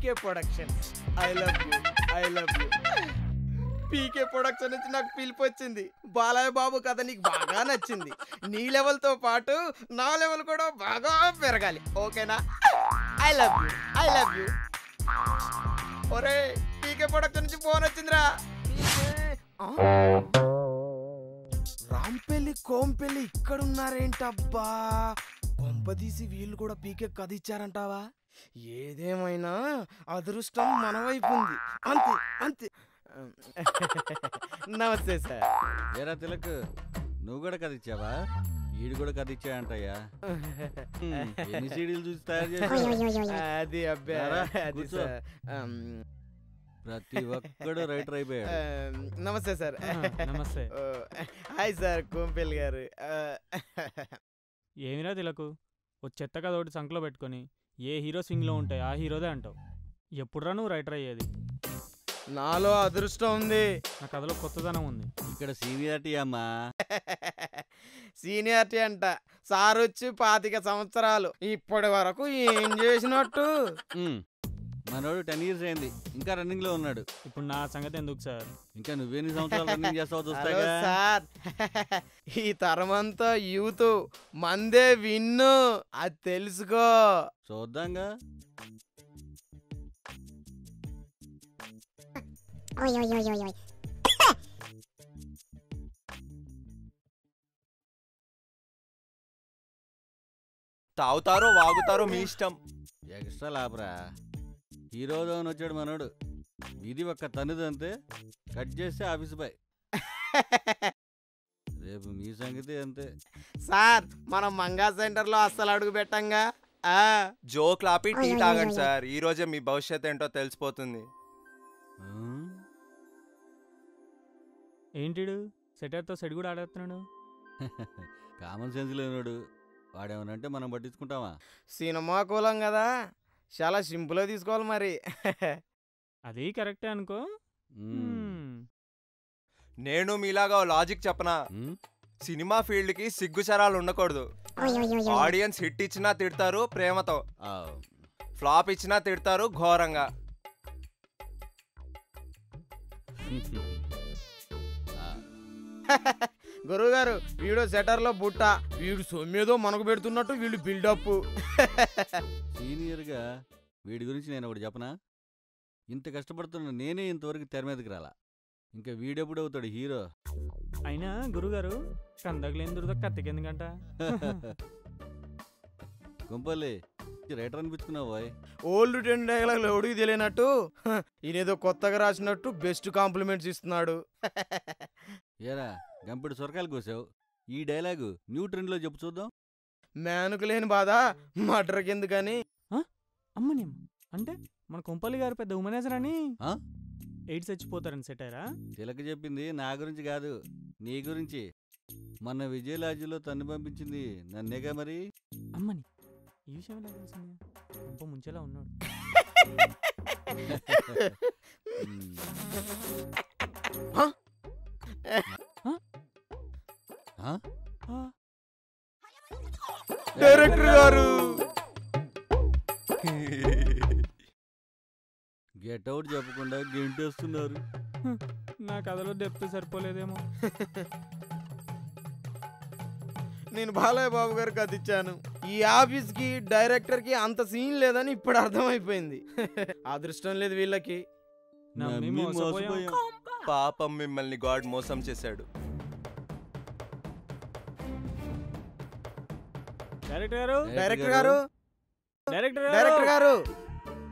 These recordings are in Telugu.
PK production. I love you. PK production నుంచి నాకు పిలుపు వచ్చింది. బాలయ్య బాబు కథ నీకు బాగా నచ్చింది. నీ లెవెల్తో పాటు నా లెవెల్ కూడా బాగా పెరగాలి, ఓకేనా? I love you. ఒరే, పీకే ప్రొడక్షన్ నుంచి ఫోన్ వచ్చిందిరా. రాంపల్లి కోంపల్లి ఇక్కడున్నారేంటబ్బా? కొంపదీసి వీళ్ళు కూడా పీకే కథ ఇచ్చారంటావా? ఏదేమైనా అదృష్టం మన వైపు ఉంది. అంతే. నమస్తే సార్. ఏరా తిలక్, నువ్వు కూడా కథ ఇచ్చావా? ఈడు కూడా కథ ఇచ్చాయంటయ్యా. ఎన్ని సీడీలు చూసి తయారు చేశారు? అది అబ్బా, అది సార్. ప్రతి ఒక్కడు రైటర్ అయిపోయాడు. నమస్తే సార్. నమస్తే. హాయ్ సార్ కోంపల్లి గారు. ఏమిరా తిలకు, ఓ చెత్త కథ ఒకటి సంకలో పెట్టుకొని ఏ హీరో స్వింగ్లో ఉంటాయి ఆ హీరోదే అంటావు. ఎప్పుడురా నువ్వు రైటర్ అయ్యేది? నాలో అదృష్టం ఉంది. నా కథలో కొత్తదనం ఉంది. ఇక్కడ సీనియారిటీ అమ్మా. సీనియారిటీ అంట. సార్ వచ్చి 25 సంవత్సరాలు. ఇప్పటి వరకు ఏం చేసినట్టు? మనోడు 10 years అయింది, ఇంకా రన్నింగ్ లో ఉన్నాడు. ఇప్పుడు నా సంగతి ఎందుకు సార్? ఇంకా నువ్వెన్ని సంవత్సరాలు రన్నింగ్ చేస్తావు చూస్తాగా సార్. ఈ తరమంతా యూత్ మందే విన్ను, అది తెలుసుకో. చూద్దాంగా. తాగుతారో వాగుతారో మీ ఇష్టం. ఎక్స్ట్రా లాభరా. హీరోలో వచ్చాడు మనోడు. ఇది ఒక్క తనుదంతే కట్ చేస్తే ఆఫీస్ బాయ్. రేపు మీ సంగతి అంతే. సార్, మనం మంగా సెంటర్లో అస్సలు అడుగు పెట్టంగా. జోక్ లాపి టీ తాగండి సార్. ఈ రోజే మీ భవిష్యత్ ఏంటో తెలిసిపోతుంది. ఏంటిడు సెటర్తో సెట్ కూడా ఆడేస్తున్నాడు? Common sense లేనాడు. వాడేమనంటే మనం పట్టించుకుంటామా? సినిమా కూలం కదా, చాలా సింపుల్గా తీసుకోవాలి మరి. అది కరెక్టే అనుకో. నేను మీలాగా లాజిక్ చెప్పనా? సినిమా ఫీల్డ్ కి సిగ్గుచరాలు ఉండకూడదు. ఆడియన్స్ హిట్ ఇచ్చినా తిడతారు ప్రేమతో, ఫ్లాప్ ఇచ్చినా తిడతారు ఘోరంగా. గురువుగారు, వీడు సెటర్లో బుట్ట. వీడు సొమ్మేదో మనకు పెడుతున్నట్టు వీళ్ళు బిల్డప్. సీనియర్గా వీడి గురించి నేను ఒకటి చెప్పనా? ఇంత కష్టపడుతున్నా నేనే ఇంతవరకు తెర మీదకి రాలా. ఇంకా వీడెప్పుడు అవుతాడు హీరో? అయినా గురుగారు, కందగలేని దురద కత్తికెందుకంట? గుంపల్లి రైటర్ అనిపించుకున్నావు. ఓల్డ్ 10 డైలాగులు ఎవడికి తెలియనట్టు ఈయనేదో కొత్తగా రాసినట్టు బెస్ట్ కాంప్లిమెంట్స్ ఇస్తున్నాడు. ఏరా గంపెడు సొరకాయలు కోసావు, ఈ డైలాగు న్యూ ట్రెండ్ లో చెప్పు చూద్దాం. మేనుకు లేని బాధ మటర్కి ఎందుకని. అమ్మని అంటే మన కొంపల్లి గారు పెద్ద ఉమనేసర్ అని ఎయిడ్స్ చచ్చిపోతారని సెటైరా? తిలక చెప్పింది నా గురించి కాదు, నీ గురించి. మన విజయలాజ్లో తన్ను పంపించింది నన్నేగా మరి. అమ్మని ఈ విషయం ఎలా తెలిసింది? కొంప ముంచేలా ఉన్నాడు. డైరెక్టర్ గారు, గెట్ అవుట్ చెప్పకుండా గెంటేస్తున్నారు. నా కథలో డెప్త్ సరిపోలేదేమో. నేను బాలయ్య బాబు గారికి కథ ఇచ్చాను. ఈ ఆఫీస్ కి డైరెక్టర్ కి అంత సీన్ లేదని ఇప్పుడు అర్థమైపోయింది. అదృష్టం లేదు వీళ్ళకి. పాపం మిమ్మల్ని గాడ్ మోసం చేశాడు. డైరెక్టర్ గారు, డైరెక్టర్ గారు, డైరెక్టర్ డైరెక్టర్ గారు,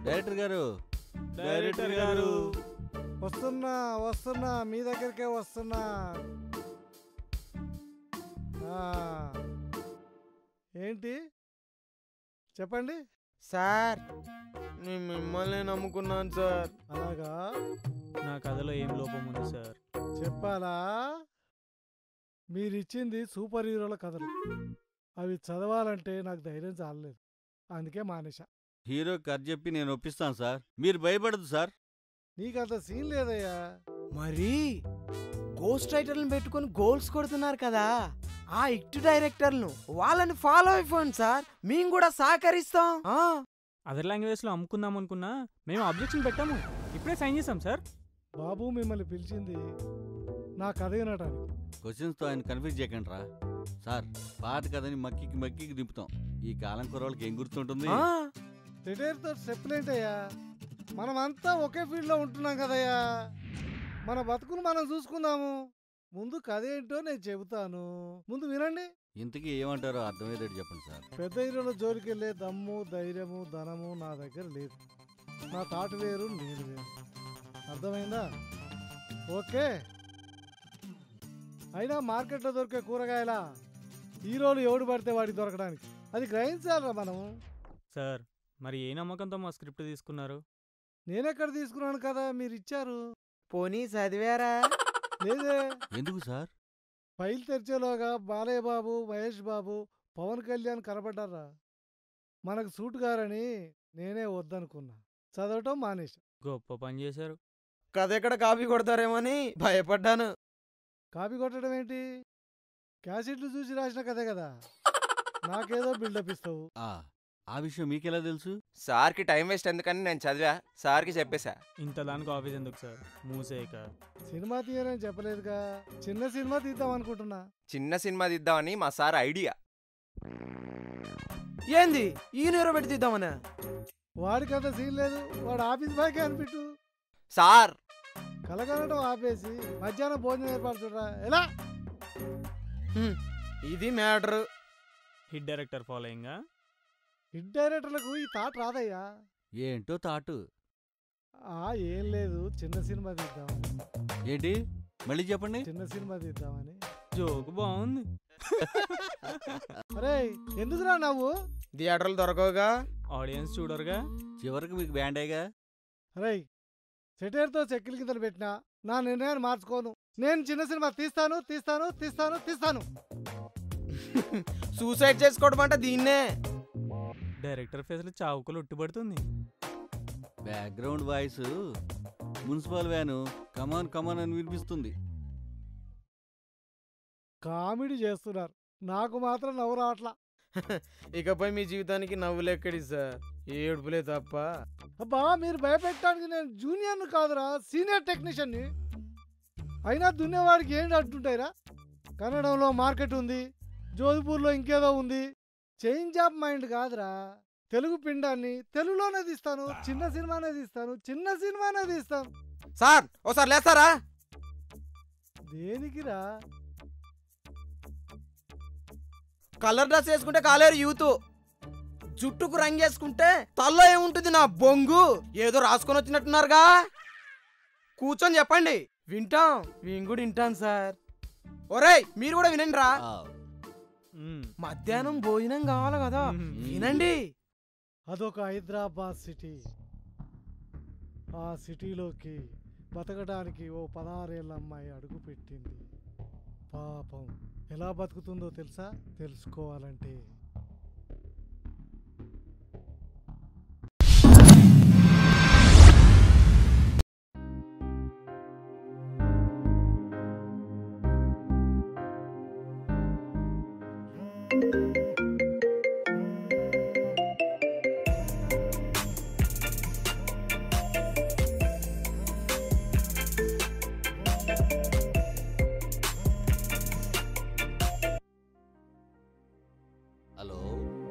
డైరెక్టర్ గారు, డైరెక్టర్ గారు. వస్తున్నా మీ దగ్గరికే వస్తున్నా. ఏంటి చెప్పండి సార్. నేను మిమ్మల్ని నమ్ముకున్నాను సార్. అలాగా? నా కథలో ఏం లోపం ఉంది సార్? చెప్పాలా? మీరిచ్చింది సూపర్ హీరోల కథలు. అవి చదవాలంటే నాకు ధైర్యం చాలలేదు, అందుకే మానేశా. హీరో కథ చెప్పి నేను ఒప్పిస్తాను సార్, మీరు భయపడదు సార్. నీకంత సీన్ లేదయ్యా. మరి గోస్ట్ రైటర్లను పెట్టుకొని గోల్స్ కొడుతున్నారు కదా, ఆ ఇక్ట్ డైరెక్టర్లను వాళ్ళని ఫాలో అయిపోండి సార్, మేము కూడా సహకరిస్తాం. అదర్ లాంగ్వేజ్లో అమ్ముకుందాం అనుకున్నా మేము అబ్జెక్షన్ పెట్టాము. ఇప్పుడే సైన్ చేసాం సార్. బాబు మిమ్మల్ని పిలిచింది నా కథ వినటానికి. క్వశ్చన్స్తో ఆయన కన్ఫ్యూజ్ చేయకండి రా సార్. పాత కథని మక్కికి దింపుతాం. ఈ కాలం కుర్రోళ్ళకి ఏం గుర్తుంటుంది? రిటైర్తో స్టెప్పులేంటయ్యా, మనమంతా ఒకే ఫీల్డ్లో ఉంటున్నాం కదయ్యా. మన బతుకులు మనం చూసుకుందాము. ముందు కథ ఏంటో నేను చెబుతాను, ముందు వినండి. ఇంతకీ ఏమంటారో అర్థమయ్యేటట్టు చెప్పండి సార్. పెద్ద హీరోల జోలికి వెళ్ళే దమ్ము, ధైర్యము, ధనము నా దగ్గర లేదు. నా తాటు వేరు, నేను వేరు. అర్థమైందా? ఓకే. అయినా మార్కెట్లో దొరికే కూరగాయల హీరోలు ఎవడు పడితే వాడికి దొరకడానికి, అది గ్రహించాలరా మనం. సార్ మరి ఏ నమ్మకంతో మా స్క్రిప్ట్ తీసుకున్నారు? నేనెక్కడ తీసుకున్నాను కదా, మీరు ఇచ్చారు. పోనీ చదివారా? లేదే. ఎందుకు సార్? ఫైల్ తెరిచేలోగా బాలయ్య బాబు, మహేష్ బాబు, పవన్ కళ్యాణ్ కనబడ్డారా. మనకు సూట్ గారని నేనే వద్దనుకున్నా, చదవటం మానేశా. గొప్ప పని చేశారు. కథ ఎక్కడ కాపీ కొడతారేమని భయపడ్డాను. కాపీ కొట్టడం ఏంటి? క్యాసెట్లు చూసి రాసిన కథే కదా, నాకేదో బిల్డప్ ఇస్తావు. ఆ విషయం మీకెలా తెలుసు? సార్కి టైం వేస్ట్ ఎందుకని నేను చదివా, సార్కి చెప్పేశా. ఇంత దానికి ఆఫీస్ ఎందుకు సార్? మూసేయక. సినిమా తీయరని చెప్పలేదుగా, చిన్న సినిమా తీద్దాం అనుకుంటున్నా. చిన్న సినిమా తీద్దామని మా సార్ ఐడియా. ఏంది ఈయన ఎవరో పెట్టి తీద్దామనా? వాడికి అంత సీన్ లేదు, వాడు ఆఫీస్ బాయ్కే అనిపిట్టు. సార్ కలగనడం ఆపేసి మధ్యాహ్నం భోజనం ఏర్పాటు చూడరా. ఎలా? ఇది మ్యాటర్. హిట్ డైరెక్టర్ ఫాలోయింగా? హిట్ డైరెక్టర్లకు ఈ థాట్ రాదయ్యా. ఏంటో తాటు. ఏం లేదు, చిన్న సినిమా తీద్దామని. ఏంటి మళ్ళీ చెప్పండి. చిన్న సినిమా తీద్దామని. జోక్ బాగుంది. అరే ఎందుకురా నవ్వు? థియేటర్లు దొరకవుగా, ఆడియన్స్ చూడరుగా. చివరికి మీకు బ్యాండేగా. అరే సెటైర్తో చెక్కిల కిందలు పెట్టినా నా నిర్ణయాన్ని మార్చుకోను. నేను చిన్న సినిమా తీస్తాను తీస్తాను తీస్తాను తీస్తాను. సూసైడ్ చేసుకోవడం అంటే దీన్నే. డైరెక్టర్ ఫేస్లో చావుకులు ఉట్టిపడుతుంది. బ్యాక్గ్రౌండ్ వాయిస్ మున్సిపల్ వ్యాను కమాన్ కమాన్ అని వినిపిస్తుంది. కామెడీ చేస్తున్నారు, నాకు మాత్రం నవ్వు రావట్లా. ఇకపై మీ జీవితానికి నవ్వులెక్కడి సార్, ఏడుపులే తప్ప. అబ్బా మీరు భయపెట్టడానికి నేను జూనియర్ను కాదురా, సీనియర్ టెక్నీషియన్ని. అయినా దున్నేవాడికి ఏంటి అంటుంటాయిరా. కన్నడంలో మార్కెట్ ఉంది, జోధ్పూర్లో ఇంకేదో ఉంది. చేంజ్ ఆఫ్ మైండ్ కాదురా, తెలుగు పిండాన్ని తెలుగులోనే తీస్తాను, చిన్న సినిమానే తీస్తాను, చిన్న సినిమానే తీస్తాను. సార్ ఓసారి లేస్తారా? దేనికిరా? కలర్ డ్రెస్ వేసుకుంటే కాలేరు యూత్, జుట్టుకు రంగేసుకుంటే తల్లో ఏముంటుంది నా బొంగు. ఏదో రాసుకొని వచ్చినట్టున్నారుగా, కూర్చొని చెప్పండి వింటాం. మేము కూడా వింటాం సార్. ఒరేయ్ మీరు కూడా వినండి రా. మధ్యాహ్నం భోజనం కావాలి కదా, వినండి. అదొక హైదరాబాద్ సిటీ. ఆ సిటీలోకి బతకడానికి ఓ 16 ఏళ్ళ అమ్మాయి అడుగు పెట్టింది. పాపం ఎలా బతుకుతుందో తెలుసా? తెలుసుకోవాలంటే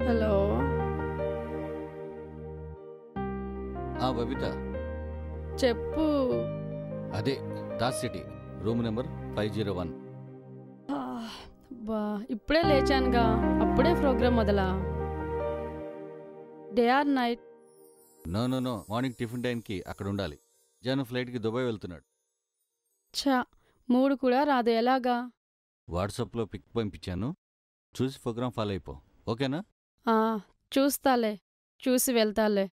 హలో. బబిత చెప్పు. అదే దాస్ సిటీ, రూమ్ నెంబర్ 501. బా ఇప్పుడే లేచానుగా, అప్పుడే ప్రోగ్రామ్ మొదలా? Day or night? No no no, morning tiffin టైంకి అక్కడ ఉండాలి. జనం ఫ్లైట్కి దుబాయ్ వెళ్తున్నాడు. ఛా, మూడు కూడా రాదు, ఎలాగా? వాట్సాప్లో పిక్ పంపించాను, చూసి ప్రోగ్రామ్ ఫాలో అయిపో. ఓకేనా? చూస్తాలే, చూసి వెళ్తాలే.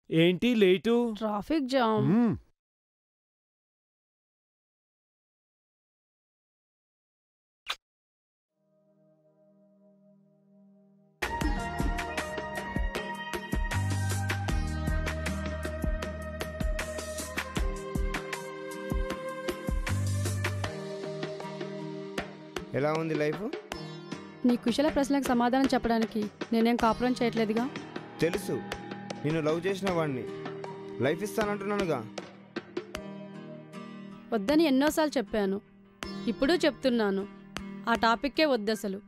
ఏంటి లేటు? Traffic jam. ఎలా ఉంది లైఫ్? నీ కుశల ప్రశ్నలకు సమాధానం చెప్పడానికి నేనేం కాపురం చేయట్లేదుగా. తెలుసు, నేను లవ్ చేసిన వాడిని. లైఫ్ ఇస్తానంటున్నానుగా. వద్దని ఎన్నోసార్లు చెప్పాను, ఇప్పుడు చెప్తున్నాను. ఆ టాపిక్కే వద్దసలు.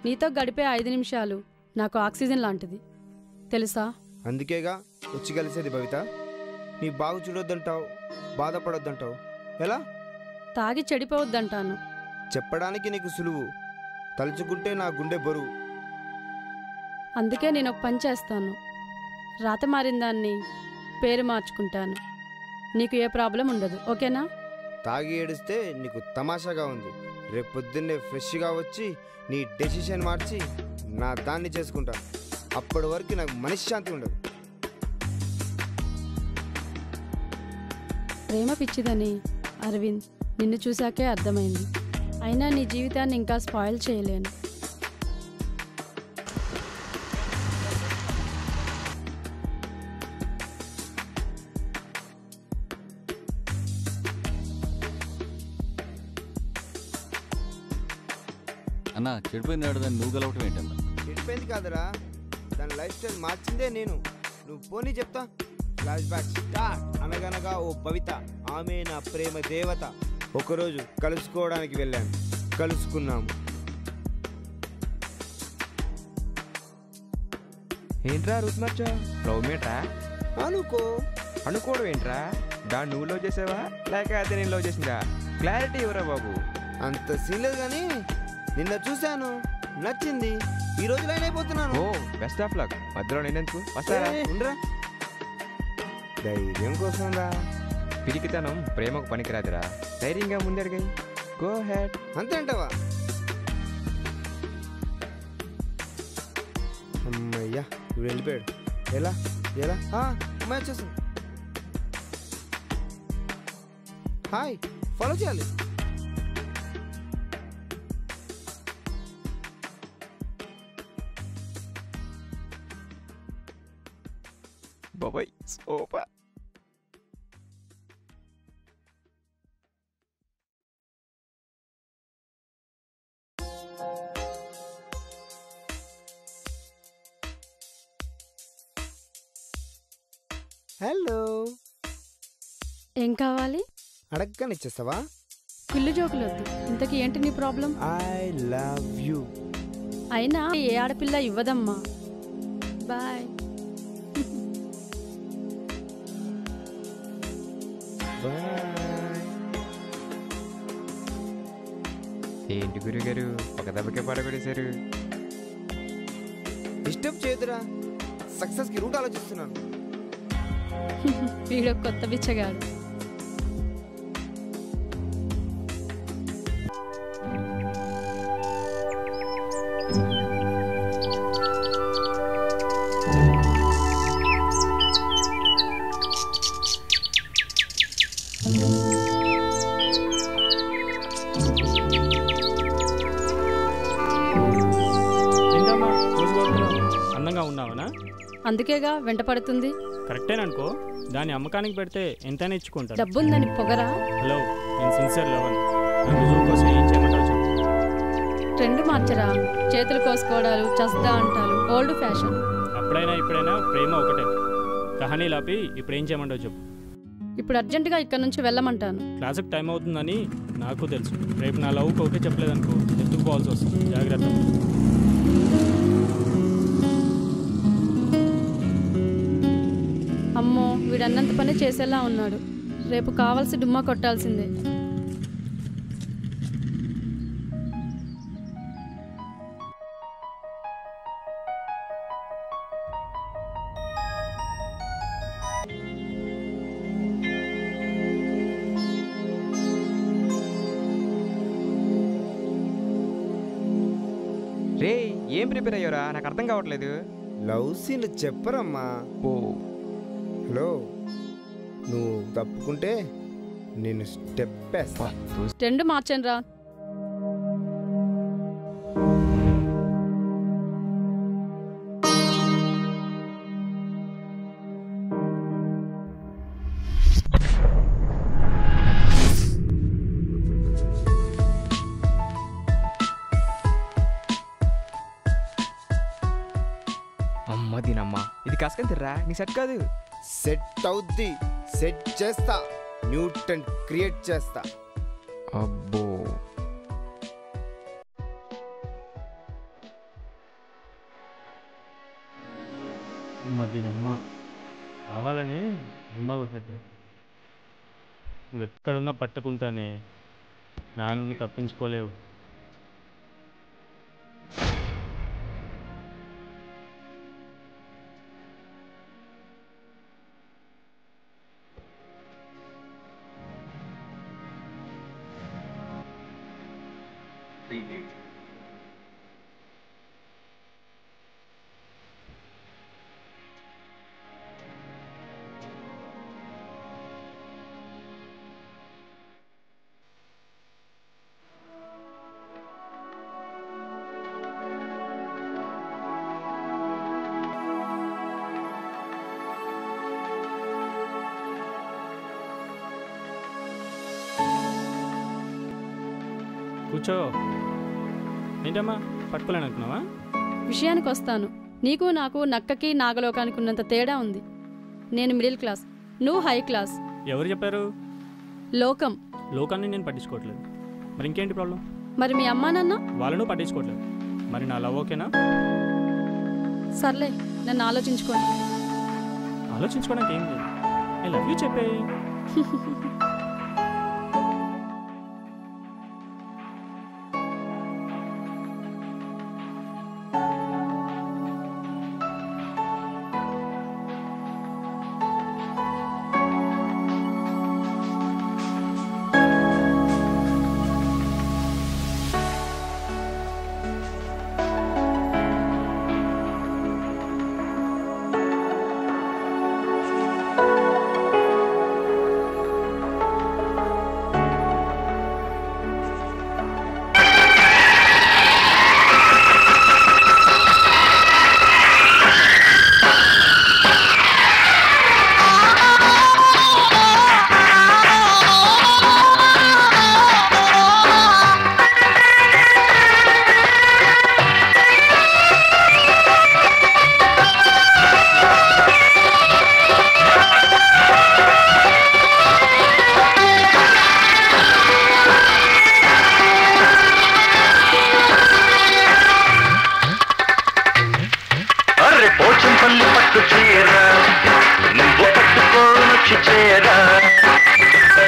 నీతో గడిపే 5 నిమిషాలు నాకు ఆక్సిజన్ లాంటిది తెలుసా. అందుకేగా వచ్చి కలిసేది భవిత. నీ బాగు చూడొద్దంటావు, బాధపడొద్దంటావు. ఎలా? తాగి చెడిపోవద్దంటాను. చెప్పడానికి నీకు సులువు, తలుచుకుంటే నా గుండె బరువు. అందుకే నేను ఒక పని చేస్తాను. రాత మారిన దాన్ని పేరు మార్చుకుంటాను. నీకు ఏ ప్రాబ్లం ఉండదు, ఓకేనా? తాగి ఏడిస్తే నీకు తమాషాగా ఉంది. రేపు పొద్దున్నే ఫ్రెష్గా వచ్చి నీ డెసిషన్ మార్చి నా దాన్ని చేసుకుంటాను. అప్పటి వరకు నాకు మనశ్శాంతి ఉండదు. ప్రేమ పిచ్చిదని అరవింద్ నిన్ను చూశాకే అర్థమైంది. అయినా నీ జీవితాన్ని ఇంకా స్పాయిల్ చేయలేను. అన్నా చెడిపోయింది ఆడదాన్ని నువ్వు గెలవటం ఏంటన్నా? చెడిపోయింది కాదురా, దాని లైఫ్ స్టైల్ మార్చిందే నేను. నువ్వు పోనీ చెప్తా. Flash back start. అనగనగా ఓ భవిత, ఆమె నా ప్రేమ దేవత. ఒకరోజు కలుసుకోవడానికి వెళ్ళాను, కలుసుకున్నాము. ఏంట్రా రుత్మచ్చా, లవ్ మేట్రా? అనుకో. అనుకోవడం ఏంట్రా? దాన్ని నువ్వు లవ్ చేసావా లేక అదే నేను లవ్ చేసిందా? క్లారిటీ ఇవ్వరా బాబు. అంత సీన్ లేదు కానీ నిన్న చూశాను, నచ్చింది. ఈ రోజు లైన్ అయిపోతున్నాను. Oh best of luck. మధ్యలో నేనెందుకు వస్తారా? ఉండరా, ధైర్యం కోసం రా. పిరికితనం ప్రేమకు పనికిరాదురా. ధైర్యంగా ముందడిగాయి. Go head. అంతే అంటావా? అమ్మయ్యా, ఇప్పుడు వెళ్ళిపోయాడు. ఎలా ఎలా? అమ్మాయి వచ్చేసింది. హాయ్, ఫాలో చేయాలి. బాబాయ్ సూపర్. హలో, ఏం కావాలి? అడగగానే ఇచ్చేస్తావా? కుళ్ళు జోకులొద్దు. ఇంతకీ ఏంటి నీ ప్రాబ్లం? I love you. అయినా ఏ ఆడపిల్ల ఇవ్వదమ్మా. బాయ్. ఏంటి గురుగారు ఒక దెబ్బకే పడగొడేశారు? డిస్టర్బ్ చేయదురా, సక్సెస్కి రూట్ ఆలోచిస్తున్నాను. వీడో కొత్త బిచ్చగాడు. ఏంటమ్మా రోజు కొడుతున్నావు? అందంగా ఉన్నావనా? అందుకేగా వెంట పడుతుంది. కరెక్టేననుకో, దాన్ని అమ్మకానికి పెడితే ఎంతైనా ఇచ్చుకుంటాను. డబ్బుందని పొగరా? హలో, నేను సిన్సియర్ లవన్. నా రుజువు కోసం ఏం చేయమంటావు చెప్పు. ట్రెండ్ మార్చరా. చేతులు కోసుకోవడాలు, చస్దా అంటారు, ఓల్డ్ ఫ్యాషన్. అప్పుడైనా ఇప్పుడైనా ప్రేమ ఒకటే. కహానీలు ఆపి ఇప్పుడు ఏం చేయమంటావు చెప్పు. ఇప్పుడు అర్జెంటుగా ఇక్కడ నుంచి వెళ్ళమంటాను. క్లాసుకి టైం అవుతుందని నాకు తెలుసు. రేపు నా లవ్కి ఓకే చెప్పలేదనుకో, ఎత్తుకుపోవాల్సి వస్తుంది. జాగ్రత్త. అమ్మో, వీడన్నంత పని చేసేలా ఉన్నాడు. రేపు కావాల్సి డుమ్మా కొట్టాల్సిందే. రే ఏం ప్రిపేర్ అయ్యారా? నాకు అర్థం కావట్లేదు. లవ్ సీన్ చెప్పరమ్మా. ఓ హలో, నువ్వు తప్పుకుంటే నేను స్టెప్ వేస్తా. ట్రెండ్ మార్చండి రా. అమ్మ దీనమ్మా, ఇది కాసుకొని తిర్రా, నీ సెట్ కాదు. సెట్ అవుద్ది, సెట్ చేస్తా, న్యూటన్ క్రియేట్ చేస్తా. అబ్బో మరి అమ్మ కావాలని అమ్మ నువ్వు ఎక్కడున్నా పట్టుకుంటానే. నాన్న తప్పించుకోలేవు. కూర్చో. ఏంటమ్మా పట్టుకోలేను అనుకున్నావా? విషయానికి వస్తాను. నీకు నాకు నక్కకి నాగలోకానికి ఉన్నంత తేడా ఉంది. నేను మిడిల్ క్లాస్, నువ్వు హై క్లాస్. ఎవరు చెప్పారు? లోకం. లోకాన్ని నేను పట్టించుకోవట్లేదు. మరి ఇంకేంటి ప్రాబ్లం? మరి మీ అమ్మా నాన్న? వాళ్ళను పట్టించుకోవట్లేదు. మరి నా లవ్ ఓకేనా? సర్లే, నన్ను ఆలోచించుకోండి. ఆలోచించుకోవడానికి ఏం లేదు. ఐ లవ్ యూ చెప్పే.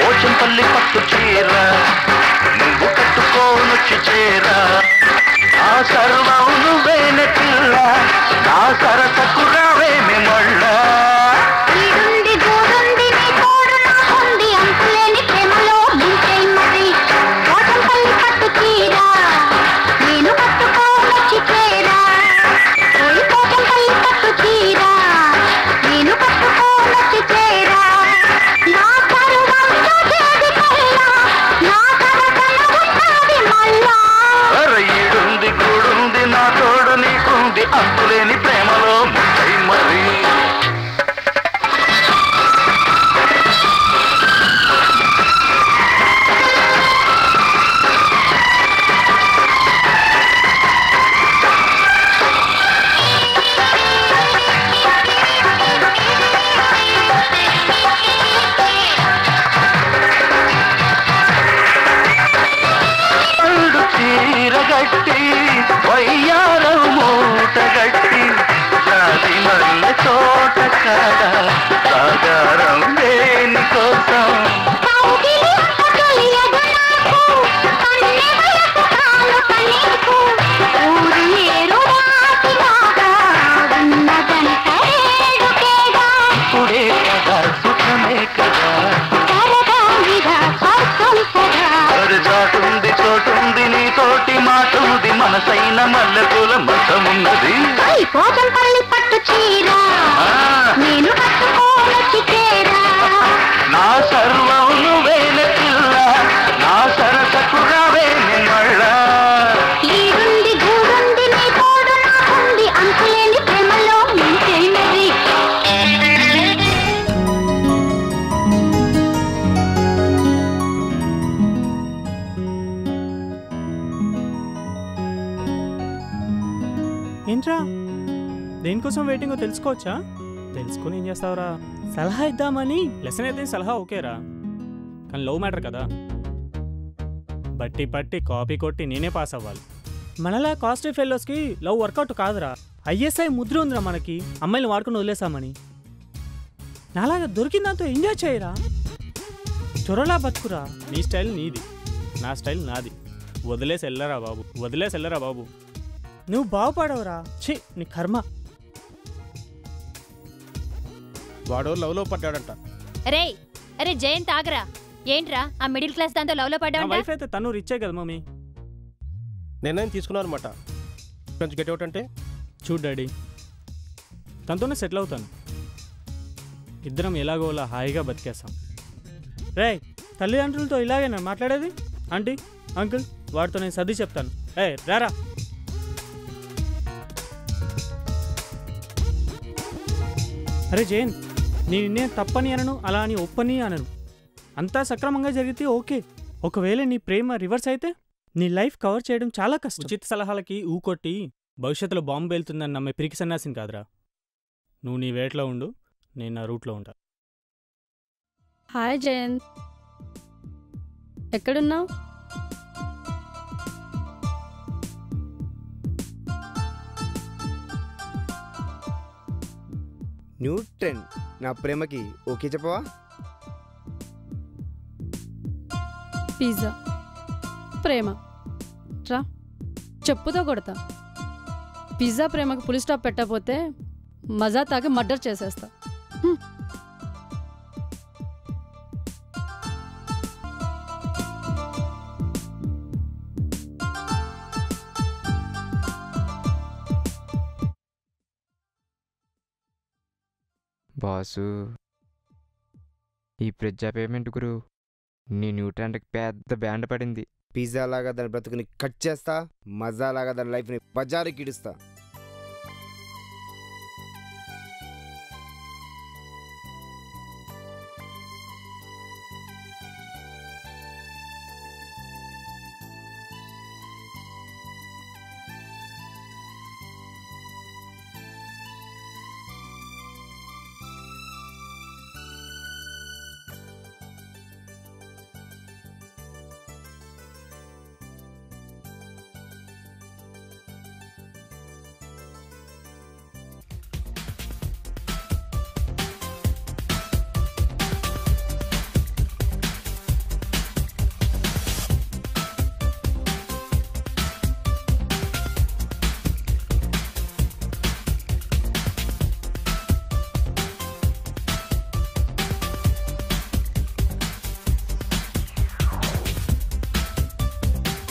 పోచంపల్లి పట్టు చీర నువ్వు కట్టుకోనొచ్చి చేరా ఆ సర్వం నువ్వేన పిల్ల నా ఉంది అంతులేని ప్రేమలో ముద్దై మరి. చీరగట్టి వయ్యారం మూటగట్టి జాతి మల్ల తోట కాడ సాగారం దేని కోసం ఇప్పుడే కదా సుఖమే కదా చాటుంది చోటుంది నీ తోటి మాటుంది మనసైన మల్లెపూల మతమున్నది. నా సర్వం నువ్వేన పిల్ల నా సరసకు రావే మళ్ళా. ఏంట్రా దేనికోసం వెయిటింగో తెలుసుకోవచ్చా? తెలుసుకొని ఏం చేస్తావురా? సలహా ఇద్దామని లెసన్ అయితే సలహా ఓకేరా, కానీ లవ్ మ్యాటర్ కదా, బట్టి పట్టి కాపీ కొట్టి నేనే పాస్ అవ్వాలి. మనలా కాస్ట్లీ ఫెలోస్కి లవ్ వర్కౌట్ కాదురా. ఐఎస్ఐ ముద్ర ఉందిరా మనకి, అమ్మాయిని వాడుకొని వదిలేసామని. నాలాగా దొరికిన దాంతో ఎంజాయ్ చేయరా, చొరలా బతుకురా. నీ స్టైల్ నీది, నా స్టైల్ నాది. వదిలేసి వెళ్ళరా బాబు, వదిలేసి వెళ్ళరా బాబు. నువ్వు బాగుపడవురా. ఛీ నీ కర్మ. వాడు లవ్లో పడ్డాడంట. అరే అరే జయంత్ ఆగరా. ఏంట్రా ఆ మిడిల్ క్లాస్ దాంతో లవ్లో నా పడ్డా? వైఫ్ అయితే తను రిచ్చే కదా మమ్మీ. నిర్ణయం తీసుకున్నాను అనమాట. కొంచెం గెట్ అవుట్ అంటే చూడు డాడీ, తనతోనే సెటిల్ అవుతాను. ఇద్దరం ఎలాగోలా హాయిగా బతికేస్తాం. రే తల్లిదండ్రులతో ఇలాగే నేను మాట్లాడేది. ఆంటీ అంకుల్ వాడితో నేను సర్ది చెప్తాను. రారా. అరే జైన్, నేను తప్పని అనను, అలా అని ఒప్పని అనను. అంతా సక్రమంగా జరిగితే ఓకే. ఒకవేళ నీ ప్రేమ రివర్స్ అయితే నీ లైఫ్ కవర్ చేయడం చాలా కష్టం. ఉచిత సలహాలకి ఊకొట్టి భవిష్యత్తులో బాంబు వెళ్తుందని నమ్మే పిరికి సన్యాసిని కాదురా. నువ్వు నీ వేట్లో ఉండు, నేను నా రూట్లో ఉంటా. హాయ్ జయంత్, ఎక్కడున్నావు? న్యూ ట్రెండ్ నా ప్రేమకి ఓకే చెప్పవా? పిజ్జా ప్రేమ రా, చెప్పుతో కొడతా. పిజ్జా ప్రేమకు ఫుల్ స్టాప్ పెట్టకపోతే మజా తాగి మర్డర్ చేసేస్తా. బాసు ఈ పిజ్జా పేమెంట్ గురు నీ న్యూట్రాంట్కి పెద్ద బ్యాండ్ పడింది. పిజ్జా లాగా దాని బ్రతుకుని కట్ చేస్తా, మజా లాగా దాని లైఫ్ని బజారుకి ఇడుస్తా.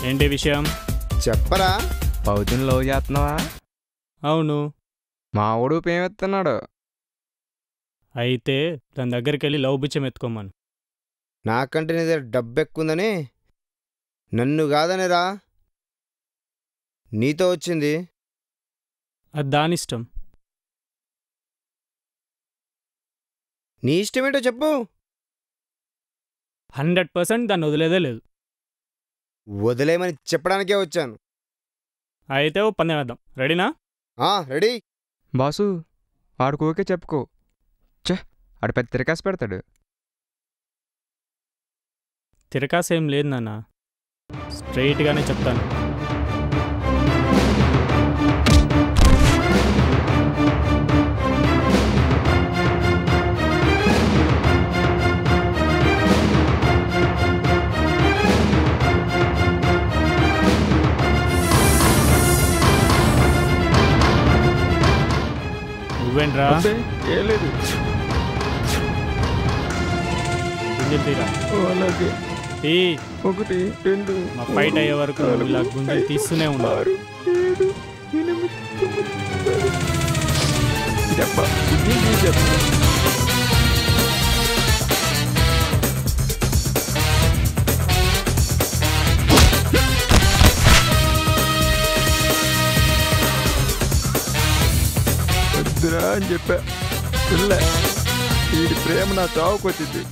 ఏంటి విషయం చెప్పరా? పౌతిని లవ్ చేస్తున్నావా? అవును. మా ఓడు పేమెత్తున్నాడు. అయితే తన దగ్గరికి వెళ్ళి లవ్ బిచ్చం ఎత్తుకోమను. నాకంటే నీ దగ్గర డబ్బు ఎక్కువందని నన్ను కాదనిరా నీతో వచ్చింది. అది దాని ఇష్టం. నీ ఇష్టమేంటో చెప్పు. 100% దాన్ని వదిలేదే లేదు. వదిలేయమని చెప్పడానికే వచ్చాను. అయితే ఓ పందెం వేద్దాం. రెడీనా? రెడీ. బాసు వాడికి ఓకే చెప్పుకో. ఆడు పెద్ద తిరకాసు పెడతాడు. తిరకాసేం లేదు నాన్న, స్ట్రైట్గానే చెప్తాను. నువ్వేంట్రా? ఏం లేదు. తీరా. అలాగే. 1 2 మా ఫైట్ అయ్యే వరకు ఇలా గుంజలు తీస్తూనే ఉన్నారు. వద్దురా అని చెప్పా. పిల్ల వీడి ప్రేమ నా చావుకొచ్చింది.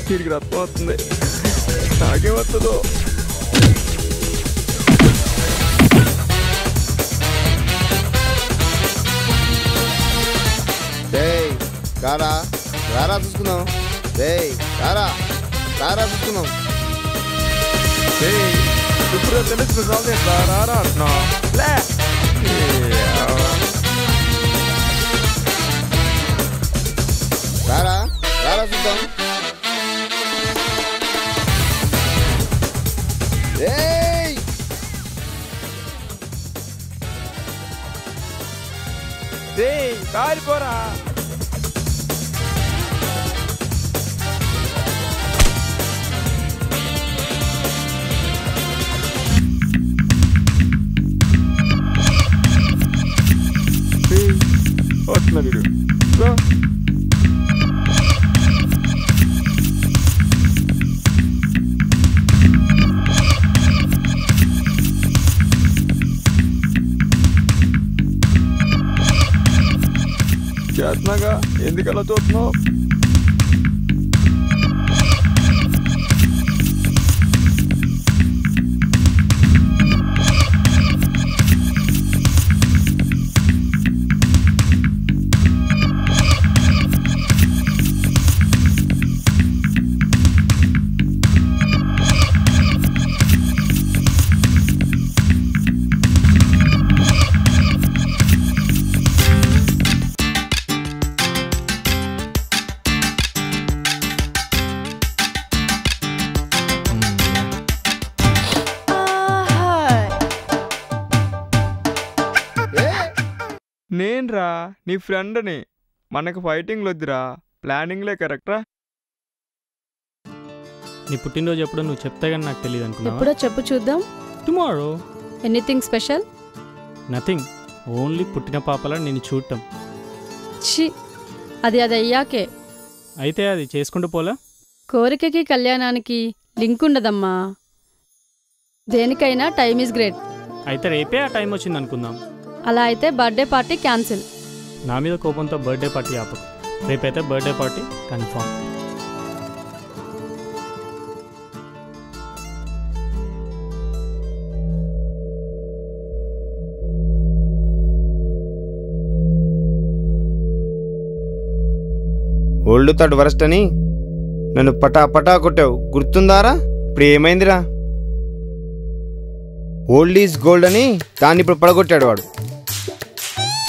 వీడికి రక్తం వస్తుంది, నాకేం వస్తుందో. రారా రారా చూసుకుందాం. రారా రారా చూసుకుందాం. ఇప్పుడు తెలుసు రారా అంటున్నా. రారా రారా చూద్దాం. కాలిపోరా. వస్తున్నా వీడు. చేస్తున్నాగా, ఎందుకలా చూస్తున్నావు? నేనురా నీ ఫ్రెండ్ని. మనకు ఫైటింగ్లు వద్దురా, ప్లానింగ్లే కరెక్ట్రా. నీ పుట్టినరోజు ఎప్పుడో నువ్వు చెప్తే కానీ నాకు తెలియదు అనుకున్నా. ఎప్పుడో చెప్పు చూద్దాం. Tomorrow. Anything special? Nothing, only పుట్టిన పాపలా నేను చూడటం. ఛీ, అది అయ్యాకే. అయితే అది చేసుకుంటూ పోలా? కోరికకి కళ్యాణానికి లింక్ ఉండదమ్మా. దేనికైనా టైమ్ ఈజ్ గ్రేట్. అయితే రేపే ఆ టైం వచ్చింది అనుకుందాం. అలా అయితే బర్త్డే పార్టీ క్యాన్సిల్. నా మీద కోపంతో బర్త్డే పార్టీ ఆపకు. రేపైతే birthday party confirm. Old third worst అని నన్ను పటా పటా కొట్టావు, గుర్తుందారా? ఇప్పుడు ఏమైందిరా? ఓల్డ్ ఈజ్ గోల్డ్ అని దాన్ని ఇప్పుడు పడగొట్టాడు వాడు.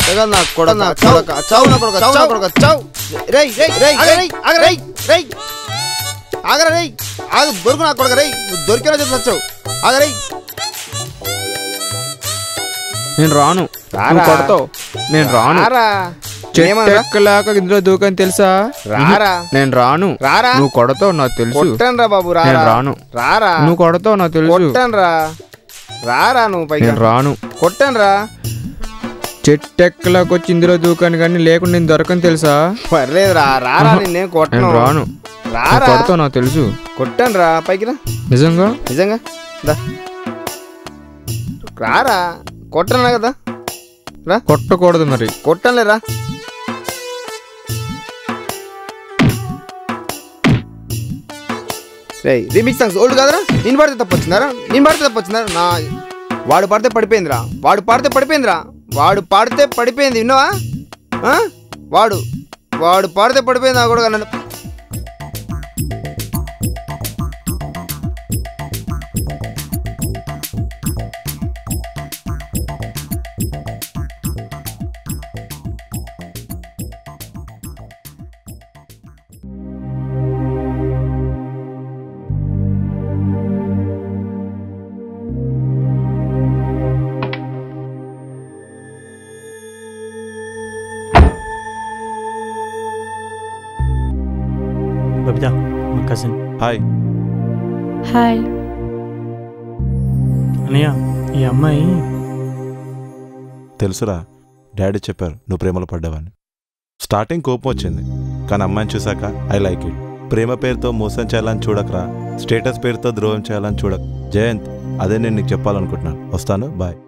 దొరుకు నా కొడక రై, దొరికేలా చెప్పి వచ్చావు. ఆగరై, నేను రాను. కొడతావు. నేను రాను. చెక్కలేక ఇందులో దూకని తెలుసా? రారా. నేను రాను. రారా. నువ్వు కొడతావు నాకు తెలుసు. రా బాబు. నేను రాను. రారా. నువ్వు కొడతావు నాకు తెలుసు. రా రారా నువ్వు పైకి నేను రాను. కొట్టాను రా. చెట్టెక్కలోకి వచ్చి ఇందులో దూకాను కానీ లేకుండా నేను దొరకని తెలుసా? పర్లేదు రా. రారా నేను కొట్టను. నేను రాను. రారా. కొడతావు నాకు తెలుసు. కొట్టాను రా. పైకి రా. నిజంగా నిజంగా దా. రారా. కొట్టనా కదా. రా. కొట్టకూడదు మరి. కొట్టనులేరా. రే రీమిక్స్ సాంగ్స్ ఓల్డ్ కాదరా. నేను పాడితే తప్పు వచ్చిందారా? నేను పాడితే తప్పు వచ్చిందారా? నా వాడు పాడితే పడిపోయిందిరా. వాడు పాడితే పడిపోయిందిరా. వాడు పాడితే పడిపోయింది విన్నావా? వాడు వాడు పాడితే పడిపోయింది. నా కూడా నన్ను బబిత మా కజిన్. హాయ్. హాయ్. అన్నయ్య ఈ అమ్మాయి తెలుసురా, డాడీ చెప్పారు నువ్వు ప్రేమలో పడ్డావని. స్టార్టింగ్ కోపం వచ్చింది, కానీ అమ్మాయిని చూశాక ఐ లైక్ ఇట్. ప్రేమ పేరుతో మోసం చేయాలని చూడకరా, స్టేటస్ పేరుతో ద్రోహం చేయాలని చూడక. జయంత్, అదే నేను నీకు చెప్పాలనుకుంటున్నాను. వస్తాను, బాయ్.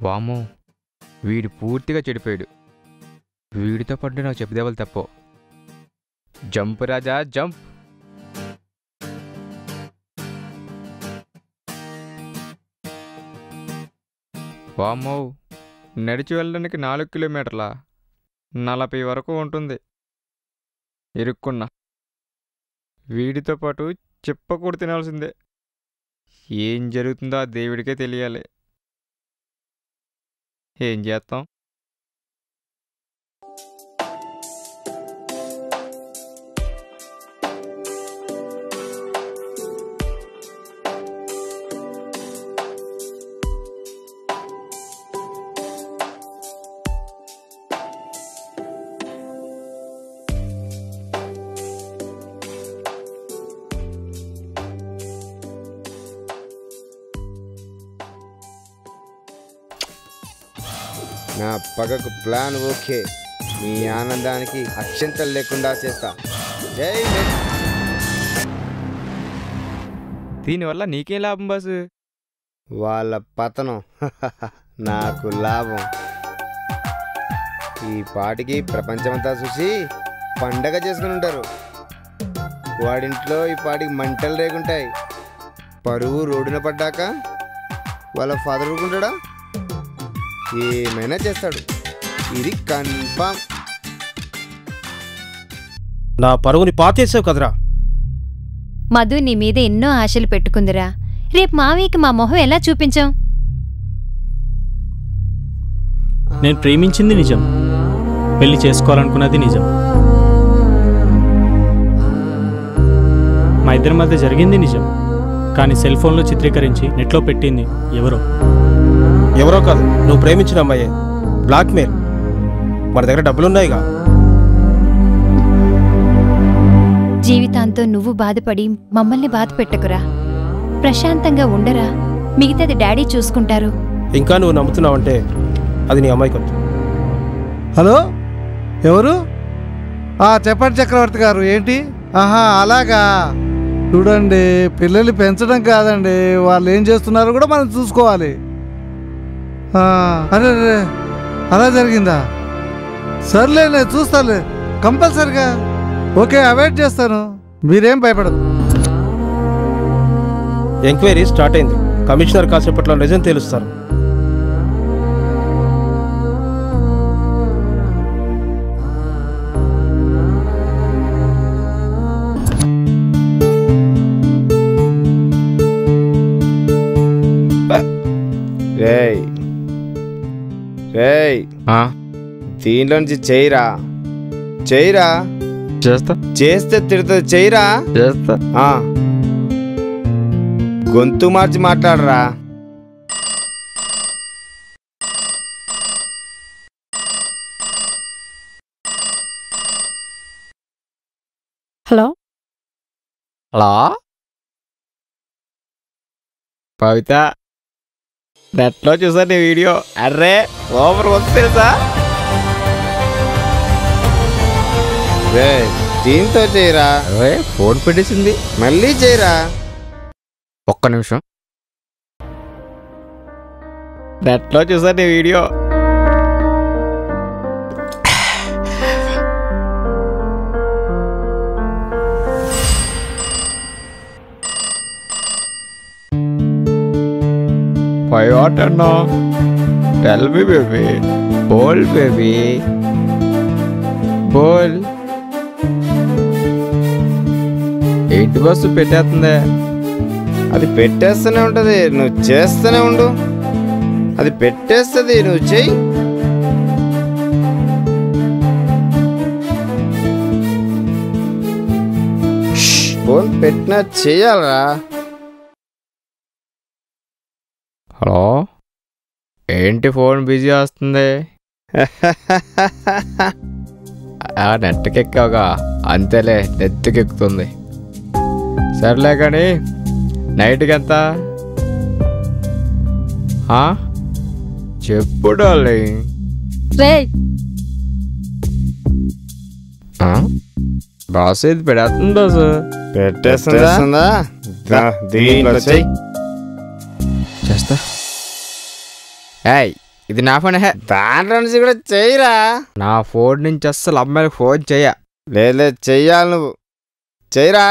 వామో, వీడు పూర్తిగా చెడిపోయాడు. వీడితో పాటు నాకు చెప్పదేవాళ్ళు తప్పో. జంప్ రాజా జంప్. వామో, నడిచి వెళ్ళడానికి 4 కిలోమీటర్ల 40 వరకు ఉంటుంది. ఇరుక్కున్నా. వీడితో పాటు చిప్పకూడు తినాల్సిందే. ఏం జరుగుతుందో ఆ దేవుడికే తెలియాలి. ఏం చేస్తాం? నా పగకు ప్లాన్ ఓకే. మీ ఆనందానికి అక్షంతలు లేకుండా చేస్తా. జై హింద్. దీనివల్ల నీకేం లాభం బాసు? వాళ్ళ పతనం, నాకు లాభం. ఈ పాటికి ప్రపంచమంతా చూసి పండగ చేసుకుని ఉంటారు. వాడింట్లో ఈ పాటికి మంటలు రేగుంటాయి. పరువు రోడ్డున పడ్డాక వాళ్ళ ఫాదర్ ఊరుకుంటాడా? ఏమైనా చేస్తాడు. ఇది కన్ఫామ్. నా పరుగుని పాతేసావు కదరా. మధు నీ మీద ఎన్నో ఆశలు పెట్టుకుందిరా. రేపు మావయ్యకి మా మొహం ఎలా చూపించాం? నేను ప్రేమించింది నిజం, పెళ్లి చేసుకోవాలనుకున్నది నిజం. మా ఇద్దరి మధ్య జరిగింది నిజం, కానీ సెల్ ఫోన్లో చిత్రీకరించి నెట్లో పెట్టింది ఎవరో కాదు, నువ్వు ప్రేమించిన అమ్మాయే. బ్లాక్మెయిల్. మన దగ్గర డబ్బులున్నాయిగా. జీవితాంతో నువ్వు బాధపడి మమ్మల్ని బాధ పెట్టకురా. ప్రశాంతంగా ఉండరా, మిగతాది డాడీ చూసుకుంటారు. ఇంకా నువ్వు నమ్ముతున్నావంటే అది నీ అమ్మాయి కొంచెం. హలో, ఎవరు? చెప్పండి చక్రవర్తి గారు. ఏంటి? ఆహా, అలాగా. చూడండి, పిల్లల్ని పెంచడం కాదండి, వాళ్ళు ఏం చేస్తున్నారో కూడా మనం చూసుకోవాలి. అరే అలా జరిగిందా? సర్లే, నేను చూస్తానులే కంపల్సరిగా. ఓకే, అవాయిడ్ చేస్తాను, మీరేం భయపడదు. ఎంక్వైరీ స్టార్ట్ అయింది. కమిషనర్ కాసేపట్లో నిజం తెలుస్తారు. రేయ్ రేయ్, దీనిలో నుంచి చెయ్యరా. చెయ్యరా. చేస్తా. చేస్తే తిడుతుంది. చెయ్యరా. చేస్తా. గొంతు మార్చి మాట్లాడరా. హలో హలో పవిత, నెట్లో చూసా నీ వీడియో. అర్రే ఓవర్ వస్తుంది తెలుసా? దీంతో చేయరా. ఫోన్ పెట్టేసింది. మళ్ళీ చేయరా. ఒక్క నిమిషం. నెట్లో చూసా నీ video. Why what now? Tell me, baby. Bold, baby. Bold. ఏంటి బస్సు పెట్టేస్తుంది? అది పెట్టేస్తూనే ఉంటుంది, నువ్వు చేస్తూనే ఉండు. అది పెట్టేస్తుంది, నువ్వు చెయ్యి. ఫోన్ పెట్టినా చెయ్యాలరా. హలో, ఏంటి ఫోన్ బిజీ వస్తుంది? నెట్కెక్కావుగా, అంతేలే, నెత్తికెక్కుతుంది. సర్లే కానీ నైట్కి ఎంత? చెప్పు డార్లింగ్. బాస్ ఇది పెడేస్తుందా? పెట్టేస్తుందా? చేస్తా. ఏయ్, ఇది నా ఫోన్. దాంట్లో నుంచి కూడా చెయ్యరా. నా ఫోన్ నుంచి అస్సలు అమ్మాయికి ఫోన్ చెయ్య. లేదు, చెయ్యాలి నువ్వు. చెయ్యరా.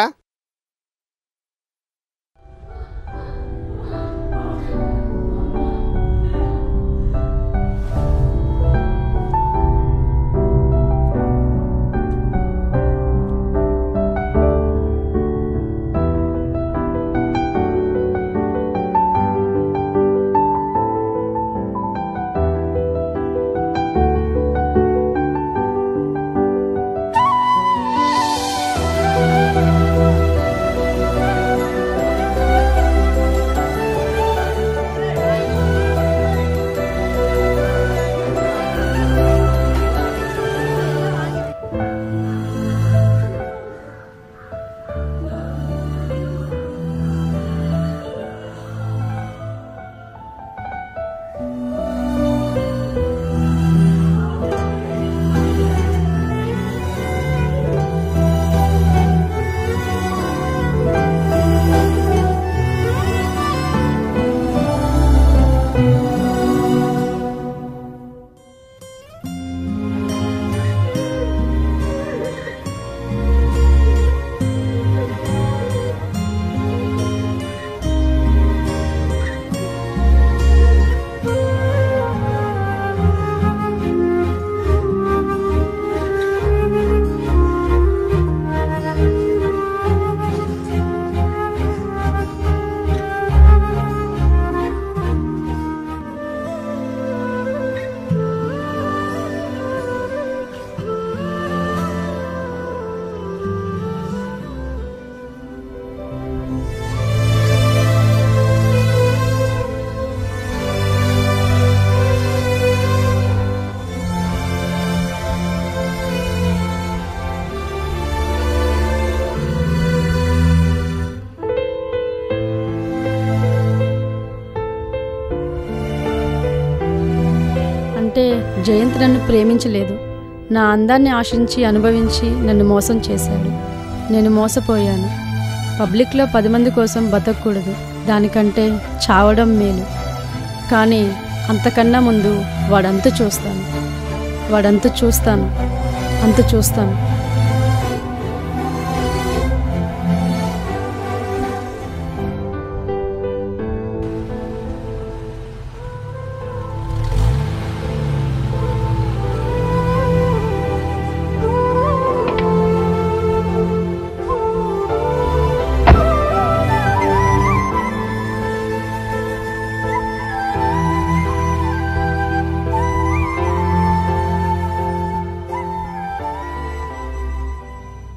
ఎందుకంటే జయంత్ నన్ను ప్రేమించలేదు. నా అందాన్ని ఆశించి అనుభవించి నన్ను మోసం చేశాడు. నేను మోసపోయాను. పబ్లిక్లో 10 మంది కోసం బతకూడదు, దానికంటే చావడం మేలు. కానీ అంతకన్నా ముందు వాడంతు చూస్తాను, అంతు చూస్తాను.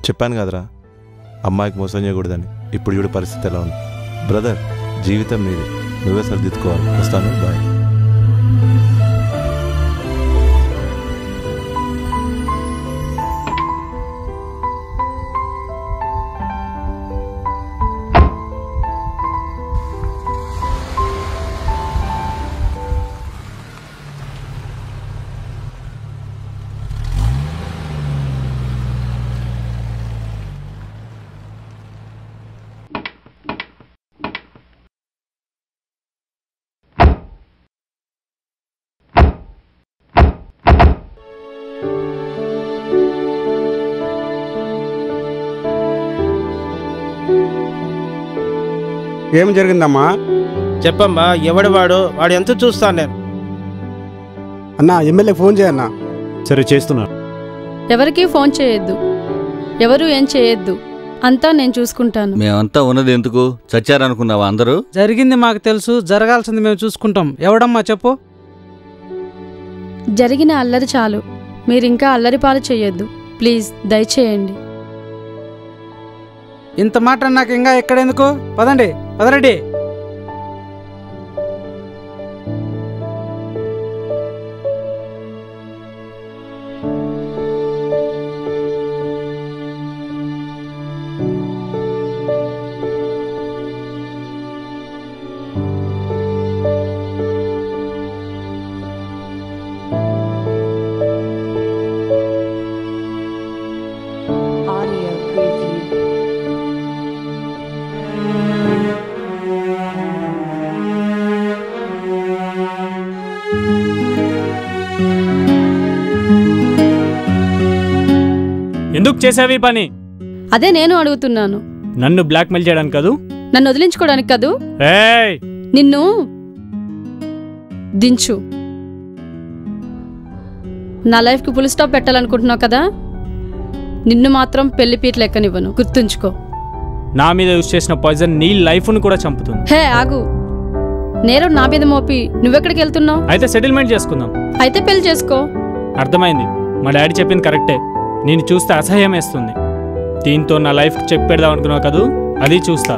చెప్పాను కదరా అమ్మాయికి మోసం చేయకూడదని. ఇప్పుడు చూడు పరిస్థితి ఎలా ఉంది. బ్రదర్, జీవితం మీది, నువ్వే సరిదిద్దుకోవాలి. వస్తాను, బాయ్. ఏం జరిగిందమ్మా? చెప్పమ్మా. ఎవడు వాడు ఎంత చూస్తాను నేను. అన్నా, ఎమ్మెల్యే ఫోన్ చేయన్నా. సరే, చేస్తున్నాను. ఎవరికి ఫోన్ చేయొద్దు, ఎవరు ఏం చేయొద్దు, అంతా నేను చూసుకుంటాను. మేమంతా ఉన్నది ఎందుకు? చచ్చారనుకున్నావా అందరూ? జరిగింది మాకు తెలుసు, జరగాల్సింది మేము చూసుకుంటాం. ఎవడమ్మా చెప్పు. జరిగిన అల్లరి చాలు, మీరింకా అల్లరి పాలు చేయొద్దు ప్లీజ్, దయచేయండి. ఇంత మాట నాకు ఇంకా ఎక్కడెందుకు? పదండి, పదరెడ్డి. ఎందుకు చేసావి పని? అదే నేను అడుగుతున్నాను. నన్ను బ్లాక్మెయిల్ చేయడానికి కాదు, నన్ను వదిలించుకోవడానికి కాదు. ఏయ్, నిన్ను దించు. నా లైఫ్కి ఫుల్ స్టాప్ పెట్టాలనుకుంటున్నావు కదా, నిన్ను మాత్రం పెళ్లి పీటలు ఎక్కనివ్వను, గుర్తుంచుకో. నా మీద యూజ్ చేసిన పాయిజన్ నీ లైఫ్ను కూడా చంపుతుంది. హే ఆగు, నేరం నా మీద మోపి నువ్వెక్కడికి వెళ్తున్నావు? అయితే సెటిల్మెంట్ చేసుకుందాం. అయితే పెళ్లి చేసుకో. అర్థమైంది, మా డాడీ చెప్పింది కరెక్టే. నేను చూస్తే అసహ్యం వేస్తుంది. దీంతో నా లైఫ్ చెక్ పెడదాం అనుకున్నావు కదూ, అది చూస్తా.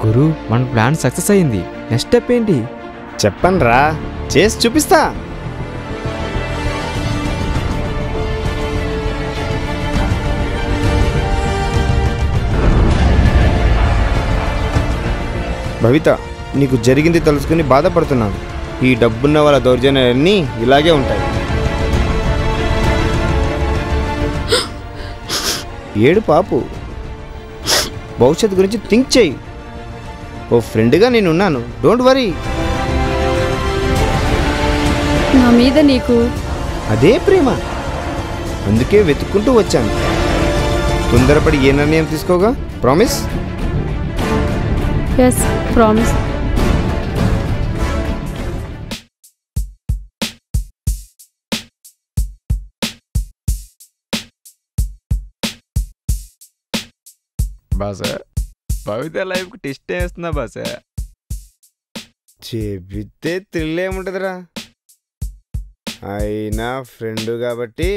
గురు, మన ప్లాన్ సక్సెస్ అయింది. నెక్స్ట్ స్టెప్ ఏంటి? చెప్పండి రా, చేసి చూపిస్తా. భవిత, నీకు జరిగింది తెలుసుకుని బాధపడుతున్నాను. ఈ డబ్బున్న వాళ్ళ దౌర్జన్యాలన్నీ ఇలాగే ఉంటాయి. ఏడు పాపు, భవిష్యత్తు గురించి థింక్ చేయి. ఓ ఫ్రెండ్గా నేనున్నాను, డోంట్ వరీ. నా మీద నీకు అదే ప్రేమ, అందుకే వెతుక్కుంటూ వచ్చాను. తొందరపడి ఏ నిర్ణయం తీసుకోగా. ప్రామిస్? Yes, promise. బాస, భవిత లైఫ్కి టెస్ట్ వేస్తున్నా బాస. చెబితే థ్రిల్ ఏముంటుందిరా, అయినా ఫ్రెండ్ కాబట్టి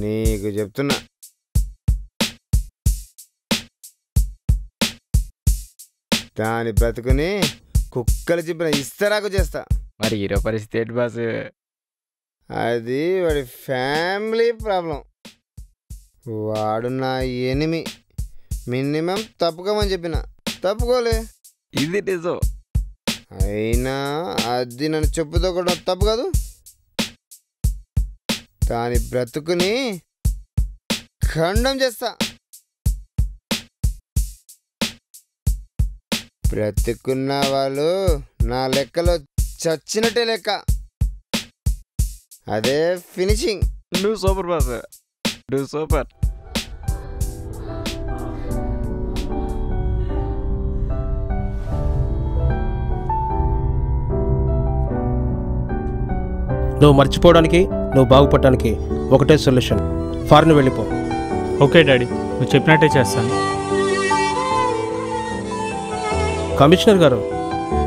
నీకు చెప్తున్నా. దాని బ్రతుకుని కుక్కలు చెప్పిన ఇస్తరాకు చేస్తా. మరి హీరో పరిస్థితి ఏంటి బాసు? అది వాడి ఫ్యామిలీ ప్రాబ్లం. వాడు నా ఎనిమి. మినిమం తప్పుకోమని చెప్పిన తప్పుకోలే. ఇది నిజం. అయినా అది నన్ను చెప్పుతో కూడా తప్పు కాదు. దాని బ్రతుకుని ఖండం చేస్తా. బ్రతుకున్న వాళ్ళు నా లెక్కలో చచ్చినట్టే లెక్క. అదే ఫినిషింగ్. నువ్వు సూపర్ బాస్, నువ్వు సూపర్. నువ్వు మర్చిపోవడానికి, నువ్వు బాగుపడటానికి ఒకటే సొల్యూషన్, ఫారెన్ వెళ్ళిపో. ఓకే డాడీ, నువ్వు చెప్పినట్టే చేస్తాను. కమిషనర్ గారు,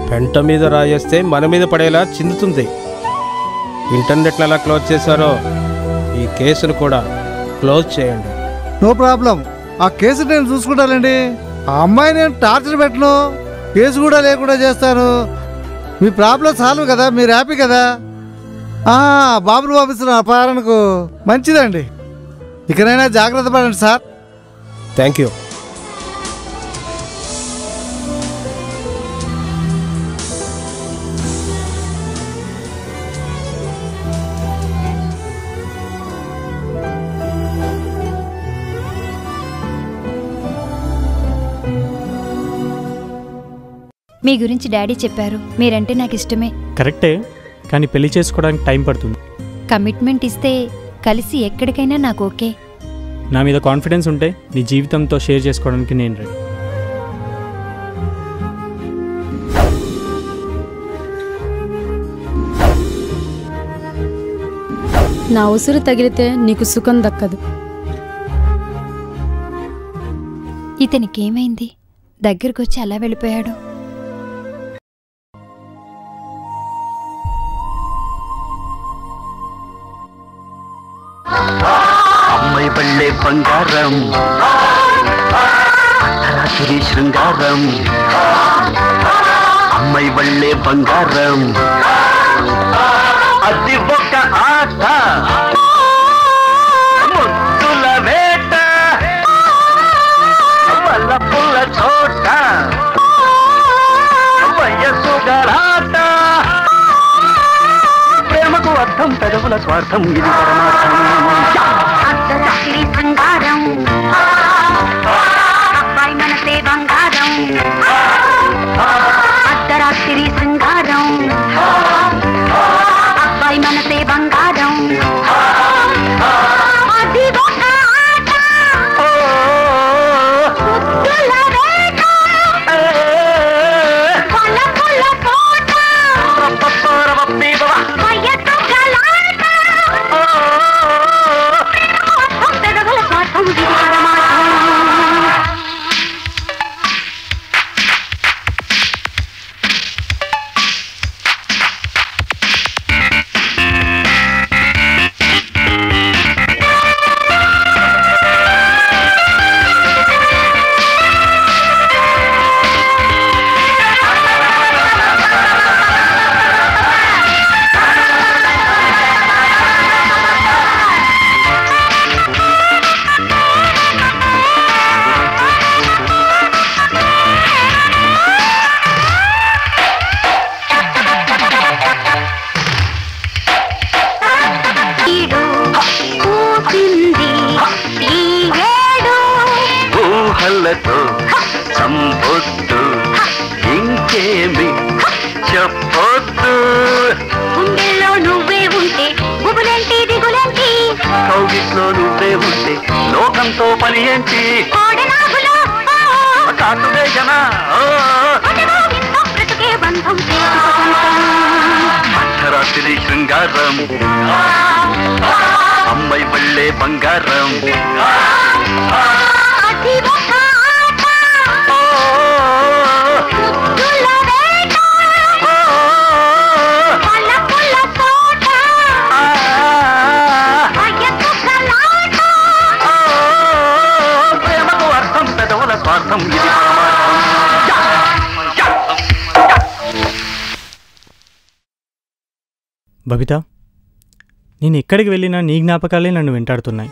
పెంట మీద రాయేస్తే మన మీద పడేలా చిందుతుంది. ఇంటర్నెట్ని ఎలా క్లోజ్ చేశారో ఈ కేసును కూడా క్లోజ్ చేయండి. No problem. ఆ కేసు నేను చూసుకుంటానండి. ఆ అమ్మాయి నేను టార్చర్ పెట్టను, కేసు కూడా లేకుండా చేస్తాను. మీ ప్రాబ్లం సాల్వ్ కదా, మీరు హ్యాపీ కదా? బాబును పంపిస్తున్న అపారణకు మంచిదండి. ఇకనైనా జాగ్రత్త పడండి సార్. Thank you. మీ గురించి డాడీ చెప్పారు. మీరంటే నాకు ఇష్టమే. కరెక్టే, కానీ పెళ్లి చేసుకోవడానికి టైం పడుతుంది. కమిట్మెంట్ ఇస్తే కలిసి ఎక్కడికైనా నాకు ఓకే. నా మీద కాన్ఫిడెన్స్ ఉంటే నీ జీవితంతో షేర్ చేసుకోవడానికి నేను రెడీ. నా ఉసురు తగిలితే నీకు సుఖం దక్కదు. ఇతనికేమైంది? దగ్గరకొచ్చి అలా వెళ్ళిపోయాడు. అమ్మాయి బళ్ళే బంగారం, రాత్రి శృంగారం. అమ్మాయి బళ్ళే బంగారం, అది ఒక ఆట, ముద్దుల వేట, వల్లపుల్ల చోట, వయస్సు గరాట. ప్రేమకు అర్థం పెదవుల స్వార్థం, ఇది పరమార్థం. అర్ధరాత్రి శృంగారం, అబ్బాయి మనసే బంగారం. అర్ధరాత్రి శృంగారం, అబ్బాయి మనసే బంగారం. అది ఒక ఆట, ముద్దుల వేట, వలపుల తోట, వయస్సు గలాట. పెదవుల స్వార్థం, ఇది పరమార్థం. ఊహలతో సంపొద్దు, ఇంకేమి చెప్పొద్దు. గుండెల్లో నువ్వే ఉంటే గుబులేంటి దిగులేంటి, కౌగిట్లో నువ్వే ఉంటే లోకంతో పని ఏంటి. కోడనాగులో కాటువే జన బ్రతుకే బంధం. అర్ధరాత్రి శృంగారం, అమ్మాయి బళ్ళే బంగారం. అది ఒక ఆట, ముద్దుల వేట, వలపుల తోట, వయస్సు గలాట. ప్రేమకు అర్థం పెదవుల స్వార్థం, ఇది పరమార్థం. బబిత, నేను ఎక్కడికి వెళ్ళినా నీ జ్ఞాపకాలే నన్ను వెంటాడుతున్నాయి.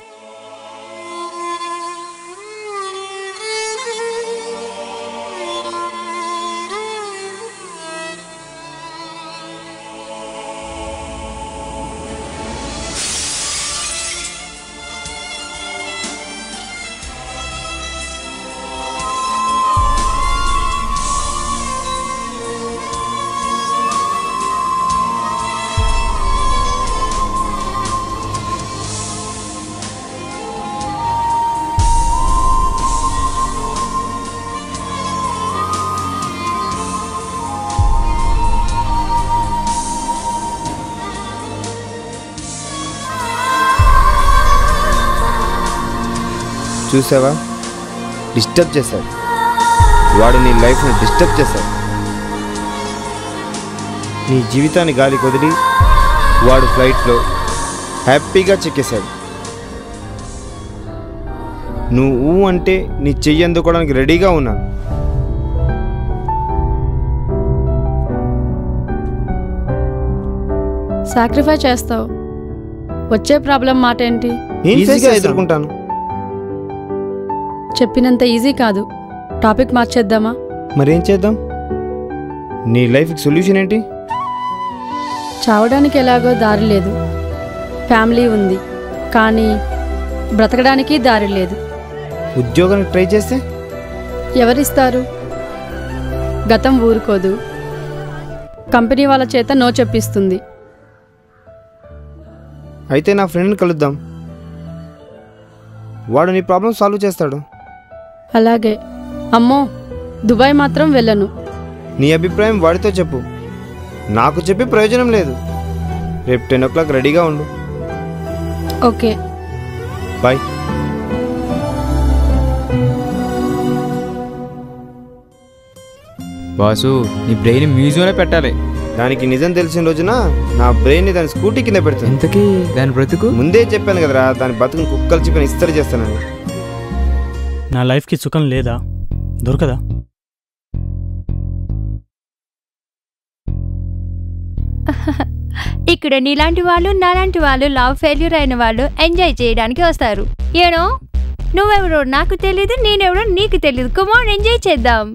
చూసావా, డిస్టర్బ్ చేశాడు. వాడు నీ లైఫ్ని డిస్టర్బ్ చేశాడు. నీ జీవితాన్ని గాలికి వదిలి వాడు ఫ్లైట్లో హ్యాపీగా చెక్కేశాడు. నువ్వు అంటే నీ చెయ్యి అందుకోవడానికి రెడీగా ఉన్నాను. సాక్రిఫై చేస్తావు, వచ్చే ప్రాబ్లం మాట ఏంటి? ఈజీగా ఎదుర్కొంటాను. చెప్పినంత ఈజీ కాదు. టాపిక్ మార్చేద్దామా? మరేం చేద్దాం? నీ లైఫ్కి సొల్యూషన్ ఏంటి? చావడానికి ఎలాగో దారి లేదు, ఫ్యామిలీ ఉంది, కానీ బ్రతకడానికి దారి లేదు. ఉద్యోగానికి ట్రై చేస్తే ఎవరిస్తారు? గతం ఊరుకోదు, కంపెనీ వాళ్ళ చేత నో చెప్పిస్తుంది. అయితే నా ఫ్రెండ్ని కలుద్దాం, వాడు నీ ప్రాబ్లం సాల్వ్ చేస్తాడు. అలాగే. అమ్మో, దుబాయ్ మాత్రం వెళ్ళను. నీ అభిప్రాయం వాడితో చెప్పు, నాకు చెప్పి ప్రయోజనం లేదు. రేపు 10 o'clock రెడీగా ఉండు. Okay, bye. బాసు, నీ బ్రెయిన్ మ్యూజియంలో పెట్టాలి. దానికి నిజం తెలిసిన రోజున నా బ్రెయిన్ని దాని స్కూటీ కింద పెడతాను. ఇంతకీ దాని బ్రతుకు? ముందే చెప్పాను కదరా, దాని బతుకుని కుక్కలు చెప్పిన ఇస్తరి చేస్తానని. నా లైఫ్కి సుఖం లేదా? దొరకదా? ఇక్కడ నీలాంటి వాళ్ళు నాలాంటి వాళ్ళు లవ్ ఫెయిల్యూర్ అయిన వాళ్ళు ఎంజాయ్ చేయడానికి వస్తారు. ఏనో నువ్వెవరో నాకు తెలీదు, నేనెవరో నీకు తెలీదు. కమాన్, ఎంజాయ్ చేద్దాం.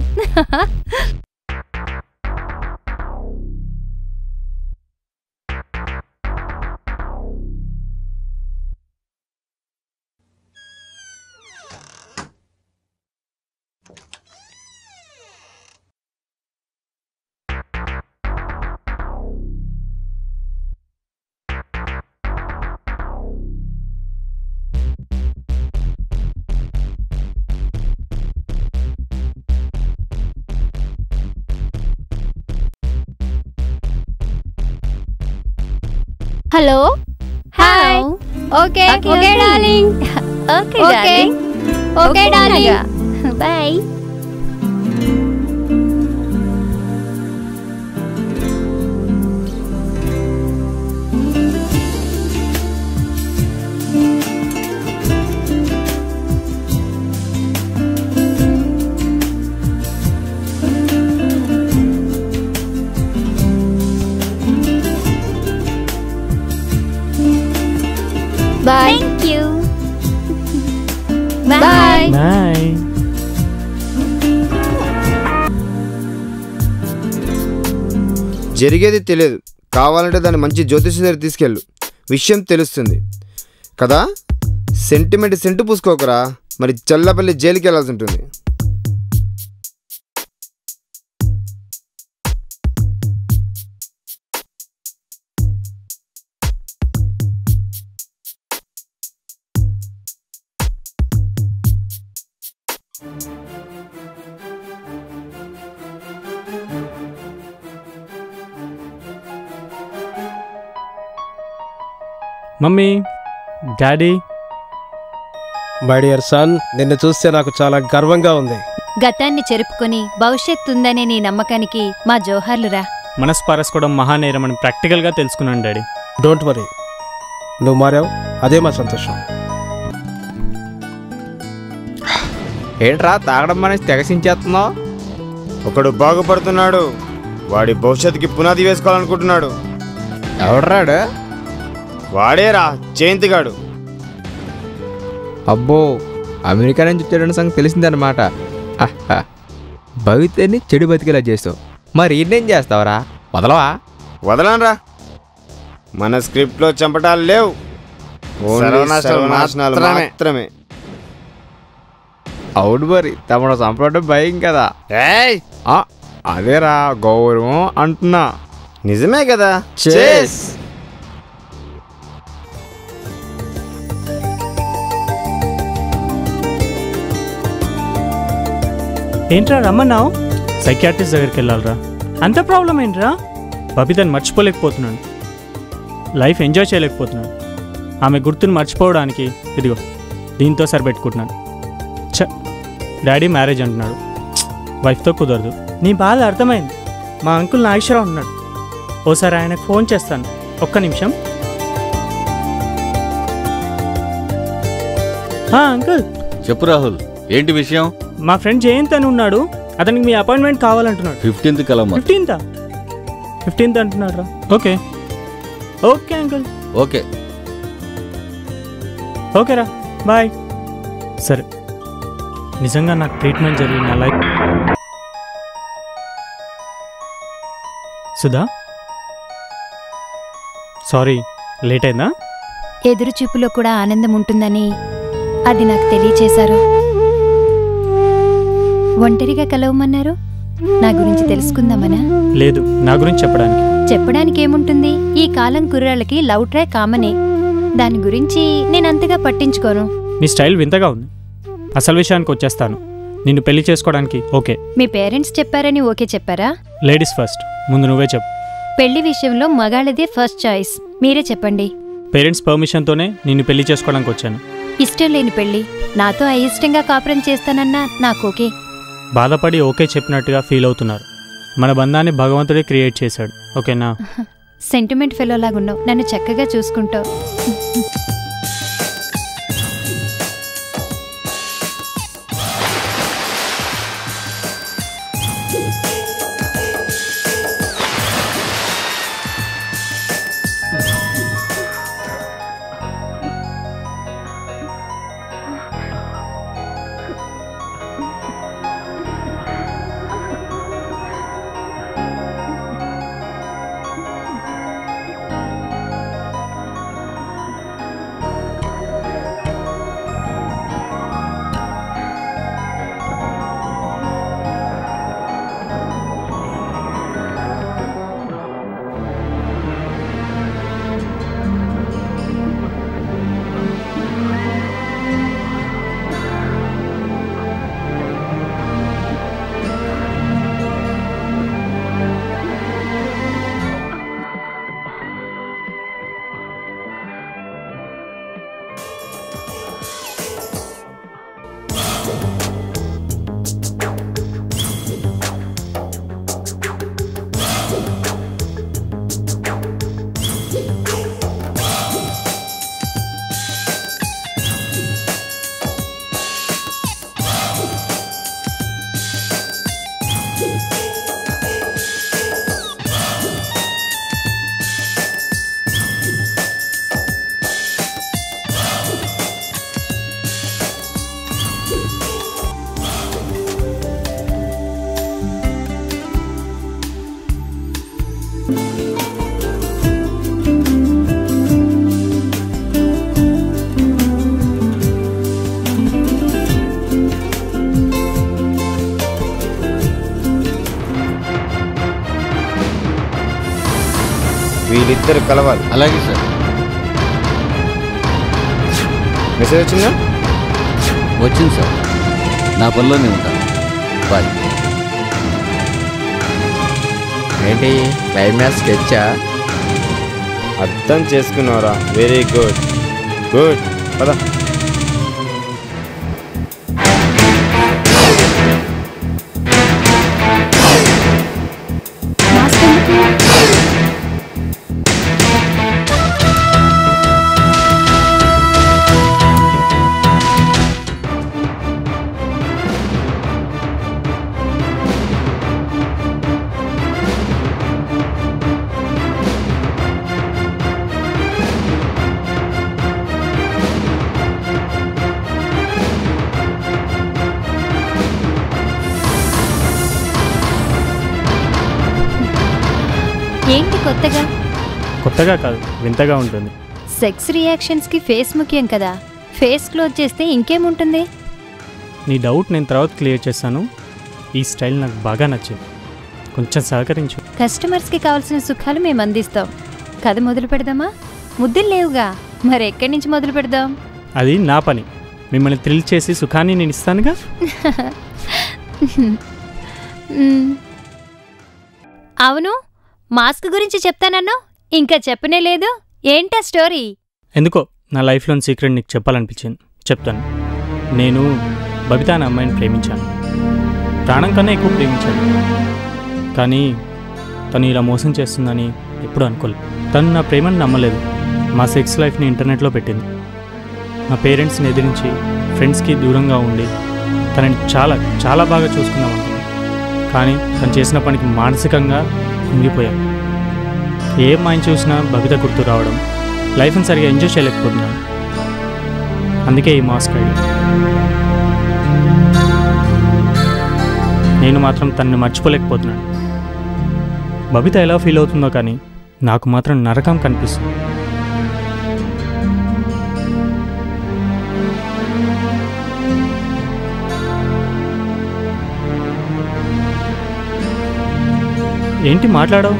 Hello, hi. Okay okay darling. Okay darling. Okay darling. By. Bye. Thank you. Bye. Bye. జరిగేది తెలియదు, కావాలంటే దాన్ని మంచి జ్యోతిషి దగ్గర తీసుకెళ్ళు, విషయం తెలుస్తుంది కదా. సెంటిమెంట్ సెంటు పూసుకోకరా, మరి చల్లపల్లి జైలుకి వెళ్ళాల్సి ఉంటుంది. Mummy, daddy. My dear son, నిన్ను చూస్తే నాకు చాలా గర్వంగా ఉంది. గతాన్ని చెరుపుకొని భవిష్యత్తు ఉందనే నీ నమ్మకానికి మా జోహార్లురా. మనసు పారేసుకోవడం మహానేరం అని ప్రాక్టికల్గా తెలుసుకున్నాను డాడీ. డోంట్ వరీ, నువ్వు మారావు, అదే మా సంతోషం. ఏంట్రా తాగడం మనిషి తెగసించేస్తున్నావు? ఒకడు బాగుపడుతున్నాడు, వాడి భవిష్యత్తుకి పునాది వేసుకోవాలనుకుంటున్నాడు. ఎవడ్రాడు? వాడేరా జయంతిగాడు. అబ్బో అమెరికా నుంచి వచ్చాడన్న సంగతి తెలిసిందనమాట. భవితని చెడు బతికేలా చేస్తావు, మరి ఈయనేం చేస్తావరా? వదలవా? వదలనరా, మన స్క్రిప్ట్లో చంపటాలు లేవు, సర్వనాశనాలు మాత్రమే. అవును మరి తమను చంపడం భయం కదా. అదేరా గౌరవం అంటున్నా. నిజమే కదా. ఏంట్రా రమ్మన్నావు? సైకియాట్రిస్ట్ దగ్గరికి వెళ్ళాలరా. అంత ప్రాబ్లం ఏంట్రా? బబితని మర్చిపోలేకపోతున్నాను, లైఫ్ ఎంజాయ్ చేయలేకపోతున్నాను. ఆమె గుర్తుని మర్చిపోవడానికి ఇదిగో దీంతో సరిపెట్టుకుంటున్నాను. డాడీ మ్యారేజ్ అంటున్నాడు, వైఫ్తో కుదరదు. నీ బాధ అర్థమైంది. మా అంకుల్ నాగేశ్వరరావు ఉన్నాడు, ఓసారి ఆయనకు ఫోన్ చేస్తాను. ఒక్క నిమిషం. అంకుల్. చెప్పు రాహుల్, ఏంటి విషయం? మా ఫ్రెండ్ జయంత్ అని ఉన్నాడు, అతనికి మీ అపాయింట్మెంట్ కావాలంటున్నాడు. 15th కలమ్మా. 15th అంటున్నాడు రా. Okay okay uncle. ఓకే ఓకేరా, బాయ్. సరే, నిజంగా నాకు ట్రీట్మెంట్ జరిగింది. నా లైఫ్ సుధా, సారీ లేట్ అయిందా? ఎదురు చూపులో కూడా ఆనందం ఉంటుందని అది నాకు తెలియచేశారు. ఒంటరిగా కలవమన్నారు. నా గురించి తెలుసుకుందామనా? లేదు, నా గురించి చెప్పడానికి ఏముంటుంది? ఈ కాలం కుర్రాళ్ళకి లవ్ ట్రాక్ కామనే. దాని గురించి నేనంతగా పట్టించుకోను. నీ స్టైల్ వింతగా ఉంది. అసలు విషయానికి వచ్చేస్తాను. నిన్ను పెళ్లి చేసుకోవడానికి ఓకే. మీ పేరెంట్స్ చెప్పారని ఓకే చెప్పారా? లేడీస్ ఫస్ట్, ముందు నువ్వే చెప్పు. పెళ్లి విషయంలో మగాళ్ళదే ఫస్ట్ చాయిస్. మీరే చెప్పండి. పేరెంట్స్ పర్మిషన్తోనే నిన్ను పెళ్లి చేసుకోవడానికి వచ్చాను. ఇష్టం లేని పెళ్లి, నాతో అయిష్టంగా కాపురం చేస్తానన్నా నాకు ఓకే. బాధపడి ఓకే చెప్పినట్టుగా ఫీల్ అవుతున్నారు. మన బంధాన్ని భగవంతుడే క్రియేట్ చేశాడు, ఓకేనా? సెంటిమెంట్ ఫెలోలాగున్నావు, నన్ను చక్కగా చూసుకుంటావు. వీళ్ళిద్దరు కలవాలి. అలాగే సార్. మెసేజ్ వచ్చిందా? వచ్చింది సార్, నా పనిలోనే ఉంటాను. బాయ్. ఏంటి క్లైమాక్స్ స్కెచ్చా? అర్థం చేసుకున్నారా? Very good good. పద. ఏంటి కొత్తగా? కొత్తగా కాదు, వింతగా ఉంటుంది. సెక్స్ రియాక్షన్స్కి ఫేస్ ముఖ్యం కదా, ఫేస్ క్లోజ్ చేస్తే ఇంకేముంటుంది? నీ డౌట్ నేను తర్వాత క్లియర్ చేస్తాను. ఈ స్టైల్ నాకు బాగా నచ్చింది, కొంచెం సహకరించు. కస్టమర్స్కి కావాల్సిన సుఖాలు మేము అందిస్తాం. కథ మొదలు పెడదామా? ముద్దులు లేవుగా, మరి ఎక్కడి నుంచి మొదలు పెడదాం? అది నా పని, మిమ్మల్ని థ్రిల్ చేసి సుఖాన్ని నేను ఇస్తానుగా. అవును, మాస్క్ గురించి చెప్తానన్నా ఇంకా చెప్పనే లేదు. ఏంటా స్టోరీ? ఎందుకో నా లైఫ్లోని సీక్రెట్ నీకు చెప్పాలనిపించింది, చెప్తాను. నేను బబిత అనే అమ్మాయిని ప్రేమించాను, ప్రాణం కన్నా ఎక్కువ ప్రేమించాను. కానీ తను ఇలా మోసం చేస్తుందని ఎప్పుడూ అనుకోలేదు. తను నా ప్రేమను నమ్మలేదు, మా సెక్స్ లైఫ్ని ఇంటర్నెట్లో పెట్టింది. మా పేరెంట్స్ని ఎదిరించి ఫ్రెండ్స్కి దూరంగా ఉండి తనని చాలా చాలా బాగా చూసుకుందాం అనుకున్నాను. కానీ తను చేసిన పనికి మానసికంగా కుంగిపోయాను. ఏ అమ్మాయిని చూసినా బబిత గుర్తు రావడం, లైఫ్ని సరిగా ఎంజాయ్ చేయలేకపోతున్నాను. అందుకే ఈ మాస్క్ ఐడియా. నేను మాత్రం తనని మర్చిపోలేకపోతున్నాను. బబిత ఎలా ఫీల్ అవుతుందో కానీ నాకు మాత్రం నరకం కనిపిస్తుంది. ఏంటి మాట్లాడవు?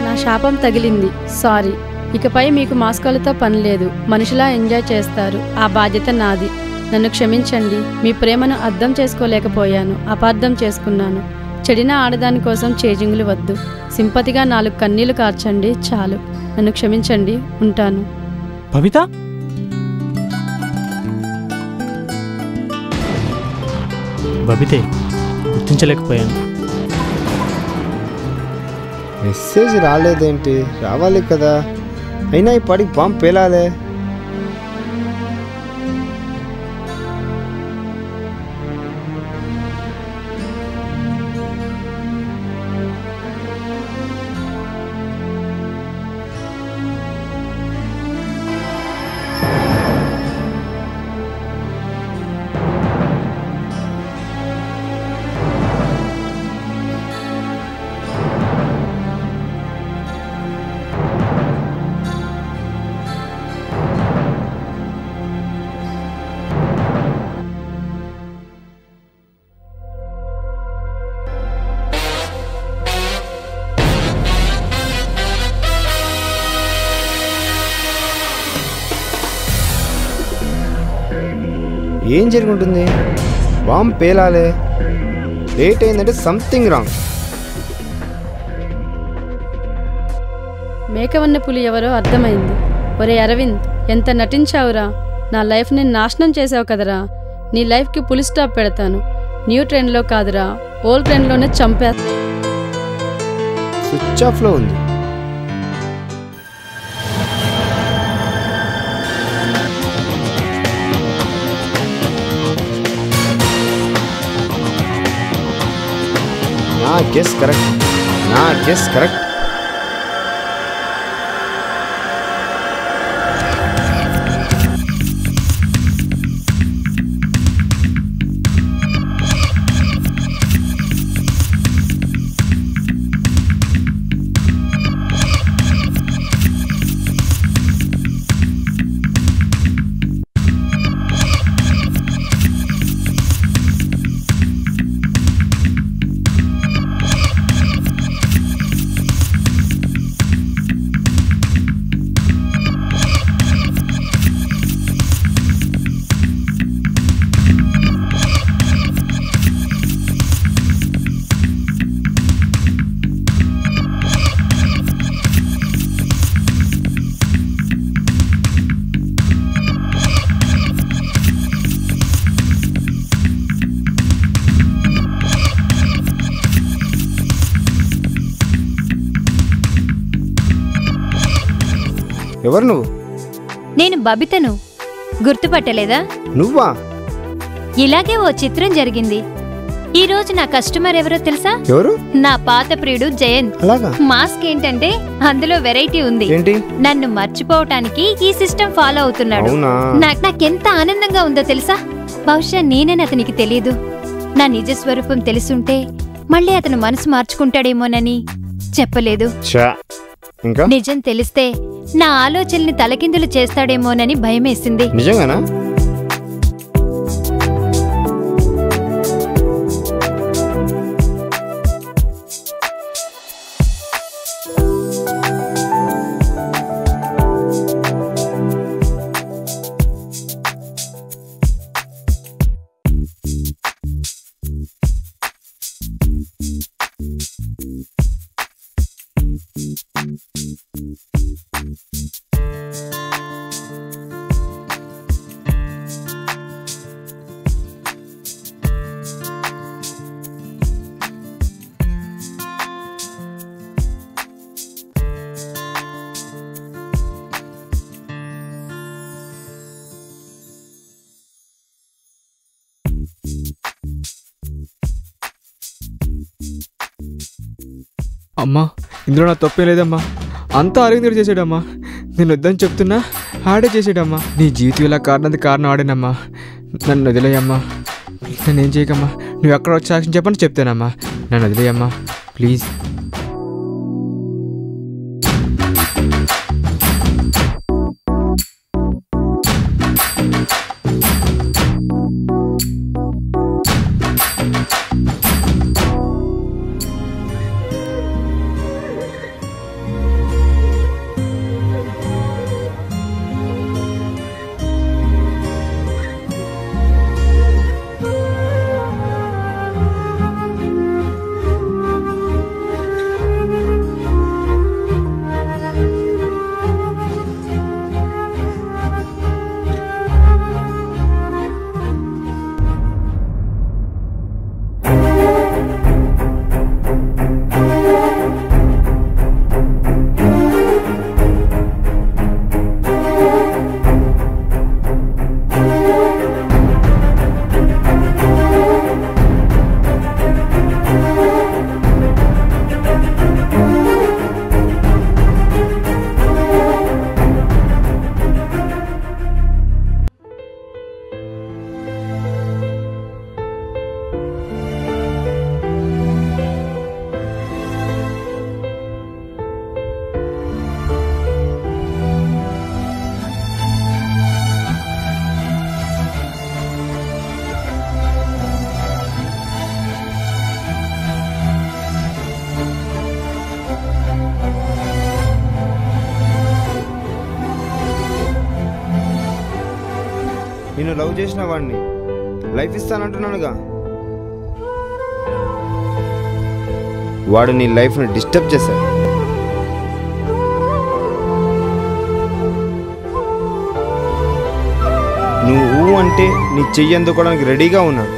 నా శాపం తగిలింది, సారీ. ఇకపై మీకు మాస్కులతో పని లేదు, మనిషిలా ఎంజాయ్ చేస్తారు. ఆ బాధ్యత నాది. నన్ను క్షమించండి. మీ ప్రేమను అర్థం చేసుకోలేకపోయాను, అపార్థం చేసుకున్నాను. చెడిన ఆడదాని కోసం చేజింగులు వద్దు. సింపతిగా 4 కన్నీళ్లు కార్చండి చాలు. నన్ను క్షమించండి, ఉంటాను. బబిత, బబితే, గుర్తించలేకపోయాను. మెసేజ్ రాలేదేంటి? రావాలి కదా, అయినా ఈ పడికి బాంబు పేలాలే. ఏం జరుగుంటుంది? బాంబు పేలాలే. లేట్ అయిందంటే సంథింగ్ రాంగ్. మేకవన్న పులి ఎవరో అర్థమైంది. ఒరే అరవింద్, ఎంత నటించావురా! నా లైఫ్ని నాశనం చేసావు కదరా. నీ లైఫ్కి పులి స్టాప్ పెడతాను. న్యూ ట్రెండ్లో కాదురా, ఓల్డ్ ట్రెండ్లోనే చంపే. స్విచ్ ఆఫ్లో ఉంది. నా గెస్ కరెక్ట్. ఎవరు నువ్వు? నేను బబితను. గుర్తుపట్టలేదా? నువ్వా? ఇలాగే ఓ చిత్రం జరిగింది. ఈ రోజు నా కస్టమర్ ఎవరో తెలుసా? ఎవరు? నా పాత ప్రియుడు జయంత్. అలాగా? మాస్క్ ఏంటంటే అందులో వెరైటీ ఉంది. ఏంటి? నన్ను మర్చిపోవటానికి ఈ సిస్టమ్ ఫాలో అవుతున్నాడు. అవునా? నాకెంత ఆనందంగా ఉందో తెలుసా? బహుశా నేనని అతనికి తెలియదు. నా నిజ స్వరూపం తెలుసుంటే మళ్ళీ అతను మనసు మార్చుకుంటాడేమోనని చెప్పలేదు. ఇంకా నిజం తెలిస్తే నా ఆలోచనల్ని తలకిందులు చేస్తాడేమోనని భయమేసింది. నిజంగానా? అమ్మా, ఇందులో నా తప్పే లేదమ్మా. అంతా అరవిందుడు చేసాడమ్మా. నేను వద్దని చెప్తున్నా ఆడే చేసాడమ్మా. నీ జీవితం ఇలా కారణం ఆడేనమ్మా. నన్ను వదిలేయమ్మా. నన్ను ఏం చేయకమ్మా. నువ్వు ఎక్కడ వచ్చి సాక్ష్యం చెప్పని చెప్తానమ్మా. నన్ను వదిలేయమ్మా ప్లీజ్. నేను లవ్ చేసిన వాడిని లైఫ్ ఇస్తానంటున్నానుగా. వాడు నీ లైఫ్ని డిస్టర్బ్ చేశాడు. నువ్వు అంటే నీ చెయ్యి అందుకోవడానికి రెడీగా ఉన్నాడు.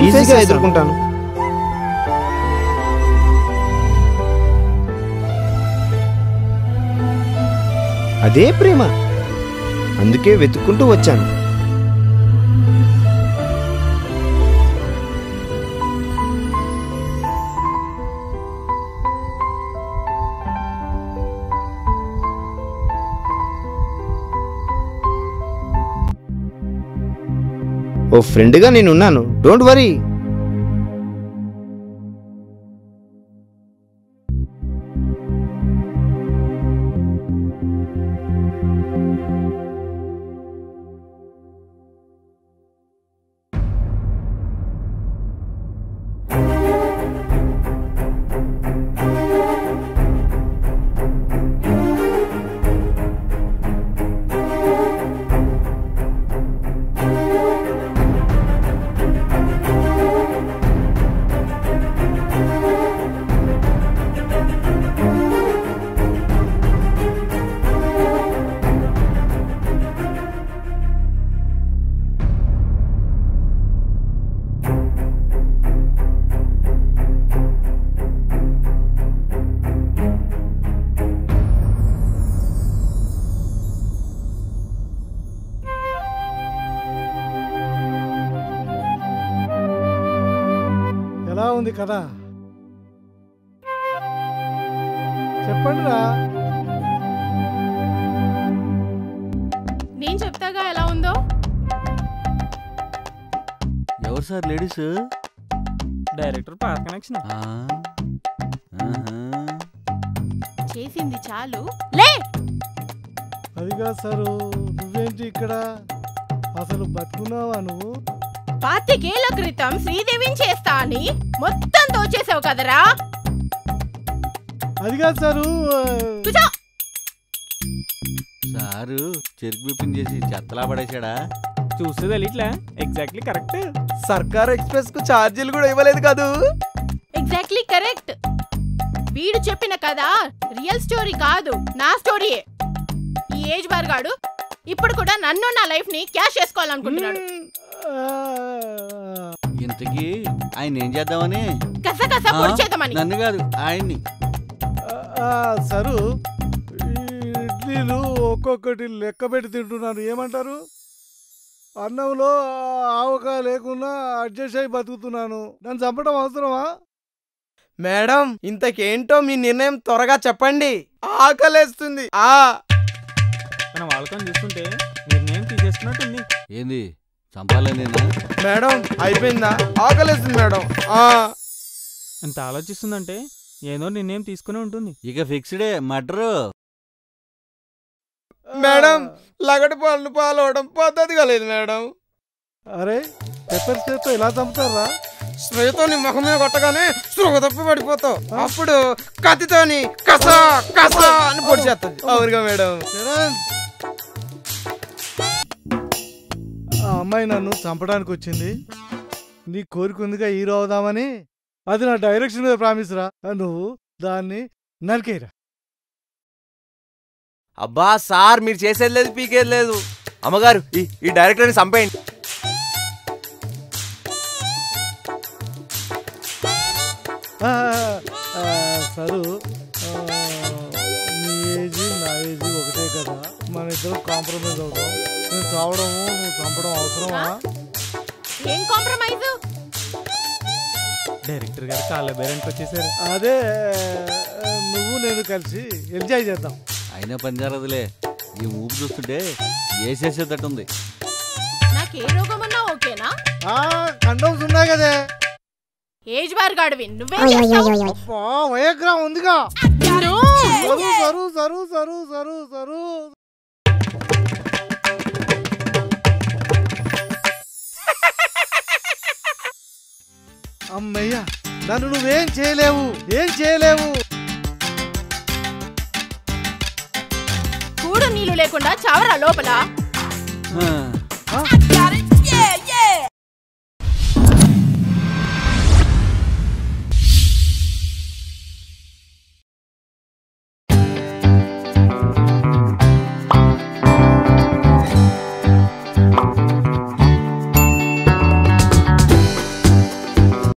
ఈజీగా ఎదుర్కొంటాను. అదే ప్రేమ, అందుకే వెతుక్కుంటూ వచ్చాను. ఓ ఫ్రెండ్గా నేనున్నాను, డోంట్ వరీ. ఎలా ఉంది కదా? చెప్పండి రా. ఎవరు సార్ లేడీస్? డైరెక్టర్ పాత కనెక్షన్. చేసింది చాలు లే. అదిగా సారు, నువ్వేంటి ఇక్కడ? అసలు బతుకున్నావా నువ్వు? 25 ఏళ్ల క్రితం శ్రీదేవిని చేస్తా అని మొత్తం దోచేసావు కదరా. అదిగా సారు. సారు చెరుకు బిప్పింగ్ చేసి చెత్తలా పడేసాడా? చూస్తే తెలియట్లే. Exactly correct. సర్కార్ ఎక్స్ప్రెస్ కు ఛార్జీలు కూడా ఇవ్వలేదు కాదు. Exactly correct. వీడు చెప్పిన కదా రియల్ స్టోరీ కాదు, నా స్టోరీయే. ఈ ఏజ్ బార్ గాడు ఇప్పుడు కూడా నన్ను నా లైఫ్ ని క్యాష్ చేసుకోవాలనుకుంటున్నాడు. ఇంతకీ ఆయన ఏం చేద్దామని? కసకస పొడి చేద్దామని. నన్ను కాదు, ఆయన్ని. సరు, ఇడ్లీలు ఒక్కొక్కటి లెక్క పెట్టి తింటున్నాను, ఏమంటారు? అన్నంలో ఆవకాయ లేకుండా అడ్జస్ట్ అయి బతుకుతున్నాను. నన్ను చంపడం అవసరమా? మేడం, ఇంతకేంటో మీ నిర్ణయం త్వరగా చెప్పండి, ఆకలేస్తుంది. మన వాళ్ళకని చూస్తుంటే నిర్ణయం తీసేసుకున్నట్టుంది. ఏంది చంపాలని? మేడం అయిపోయిందా? ఆకలేస్తుంది మేడం. అంత ఆలోచిస్తుందంటే ఏదో నిర్ణయం తీసుకునే ఉంటుంది. ఇక ఫిక్స్డే మర్డరు. మేడం, లగటి పాలను పాలవడం పద్ధతిగా లేదు మేడం. అరే, పెప్పర్ స్ప్రేతో ఇలా చంపుతారా? స్ప్రేతోని ముఖమే కొట్టగానే స్పృహ తప్పి పడిపోతావు. అప్పుడు కత్తితోని కసా కసా అని పొడి చేస్తుంది. అవునుగా మేడం. ఆ అమ్మాయి నన్ను చంపడానికి వచ్చింది. నీ కోరిక ఉందిగా హీరో అవుదామని. అది నా డైరెక్షన్ మీద ప్రామిస్ రా. నువ్వు దాన్ని నరికేరా. అబ్బా సార్, మీరు చేసేది లేదు, పీకేది లేదు. అమ్మగారు, ఈ డైరెక్టర్ని చంపేయండి. సరు, నీ ఏజీ నా ఏజీ ఒకటే కదా, మన ఇద్దరు కాంప్రమైజ్ అవుతాం. నేను చావడము నువ్వు చంపడం అవసరమా? ఏం కాంప్రమైజ్? డైరెక్టర్ గారు కాళ్ళ బేరానికి వచ్చేసారు. అదే, నువ్వు నేను కలిసి ఎంజాయ్ చేద్దాం. అయినా పని జరగదులే. ఈ ఊపి చూస్తుంటే వేసేసేటట్టుంది. నాకు ఏ రోగం ఉన్నా ఓకేనా? కండోమ్స్ ఉన్నాయి కదే. ఏజ్ బార్ గాడివి నువ్వేం చేస్తావు? వయగ్రా ఉందిగా. Sir sir sir sir sir sir. అమ్మయ్యా, నన్ను నువ్వేం చేయలేవు, ఏం చేయలేవు. కూడు నీళ్లు లేకుండా చావరా లోపల.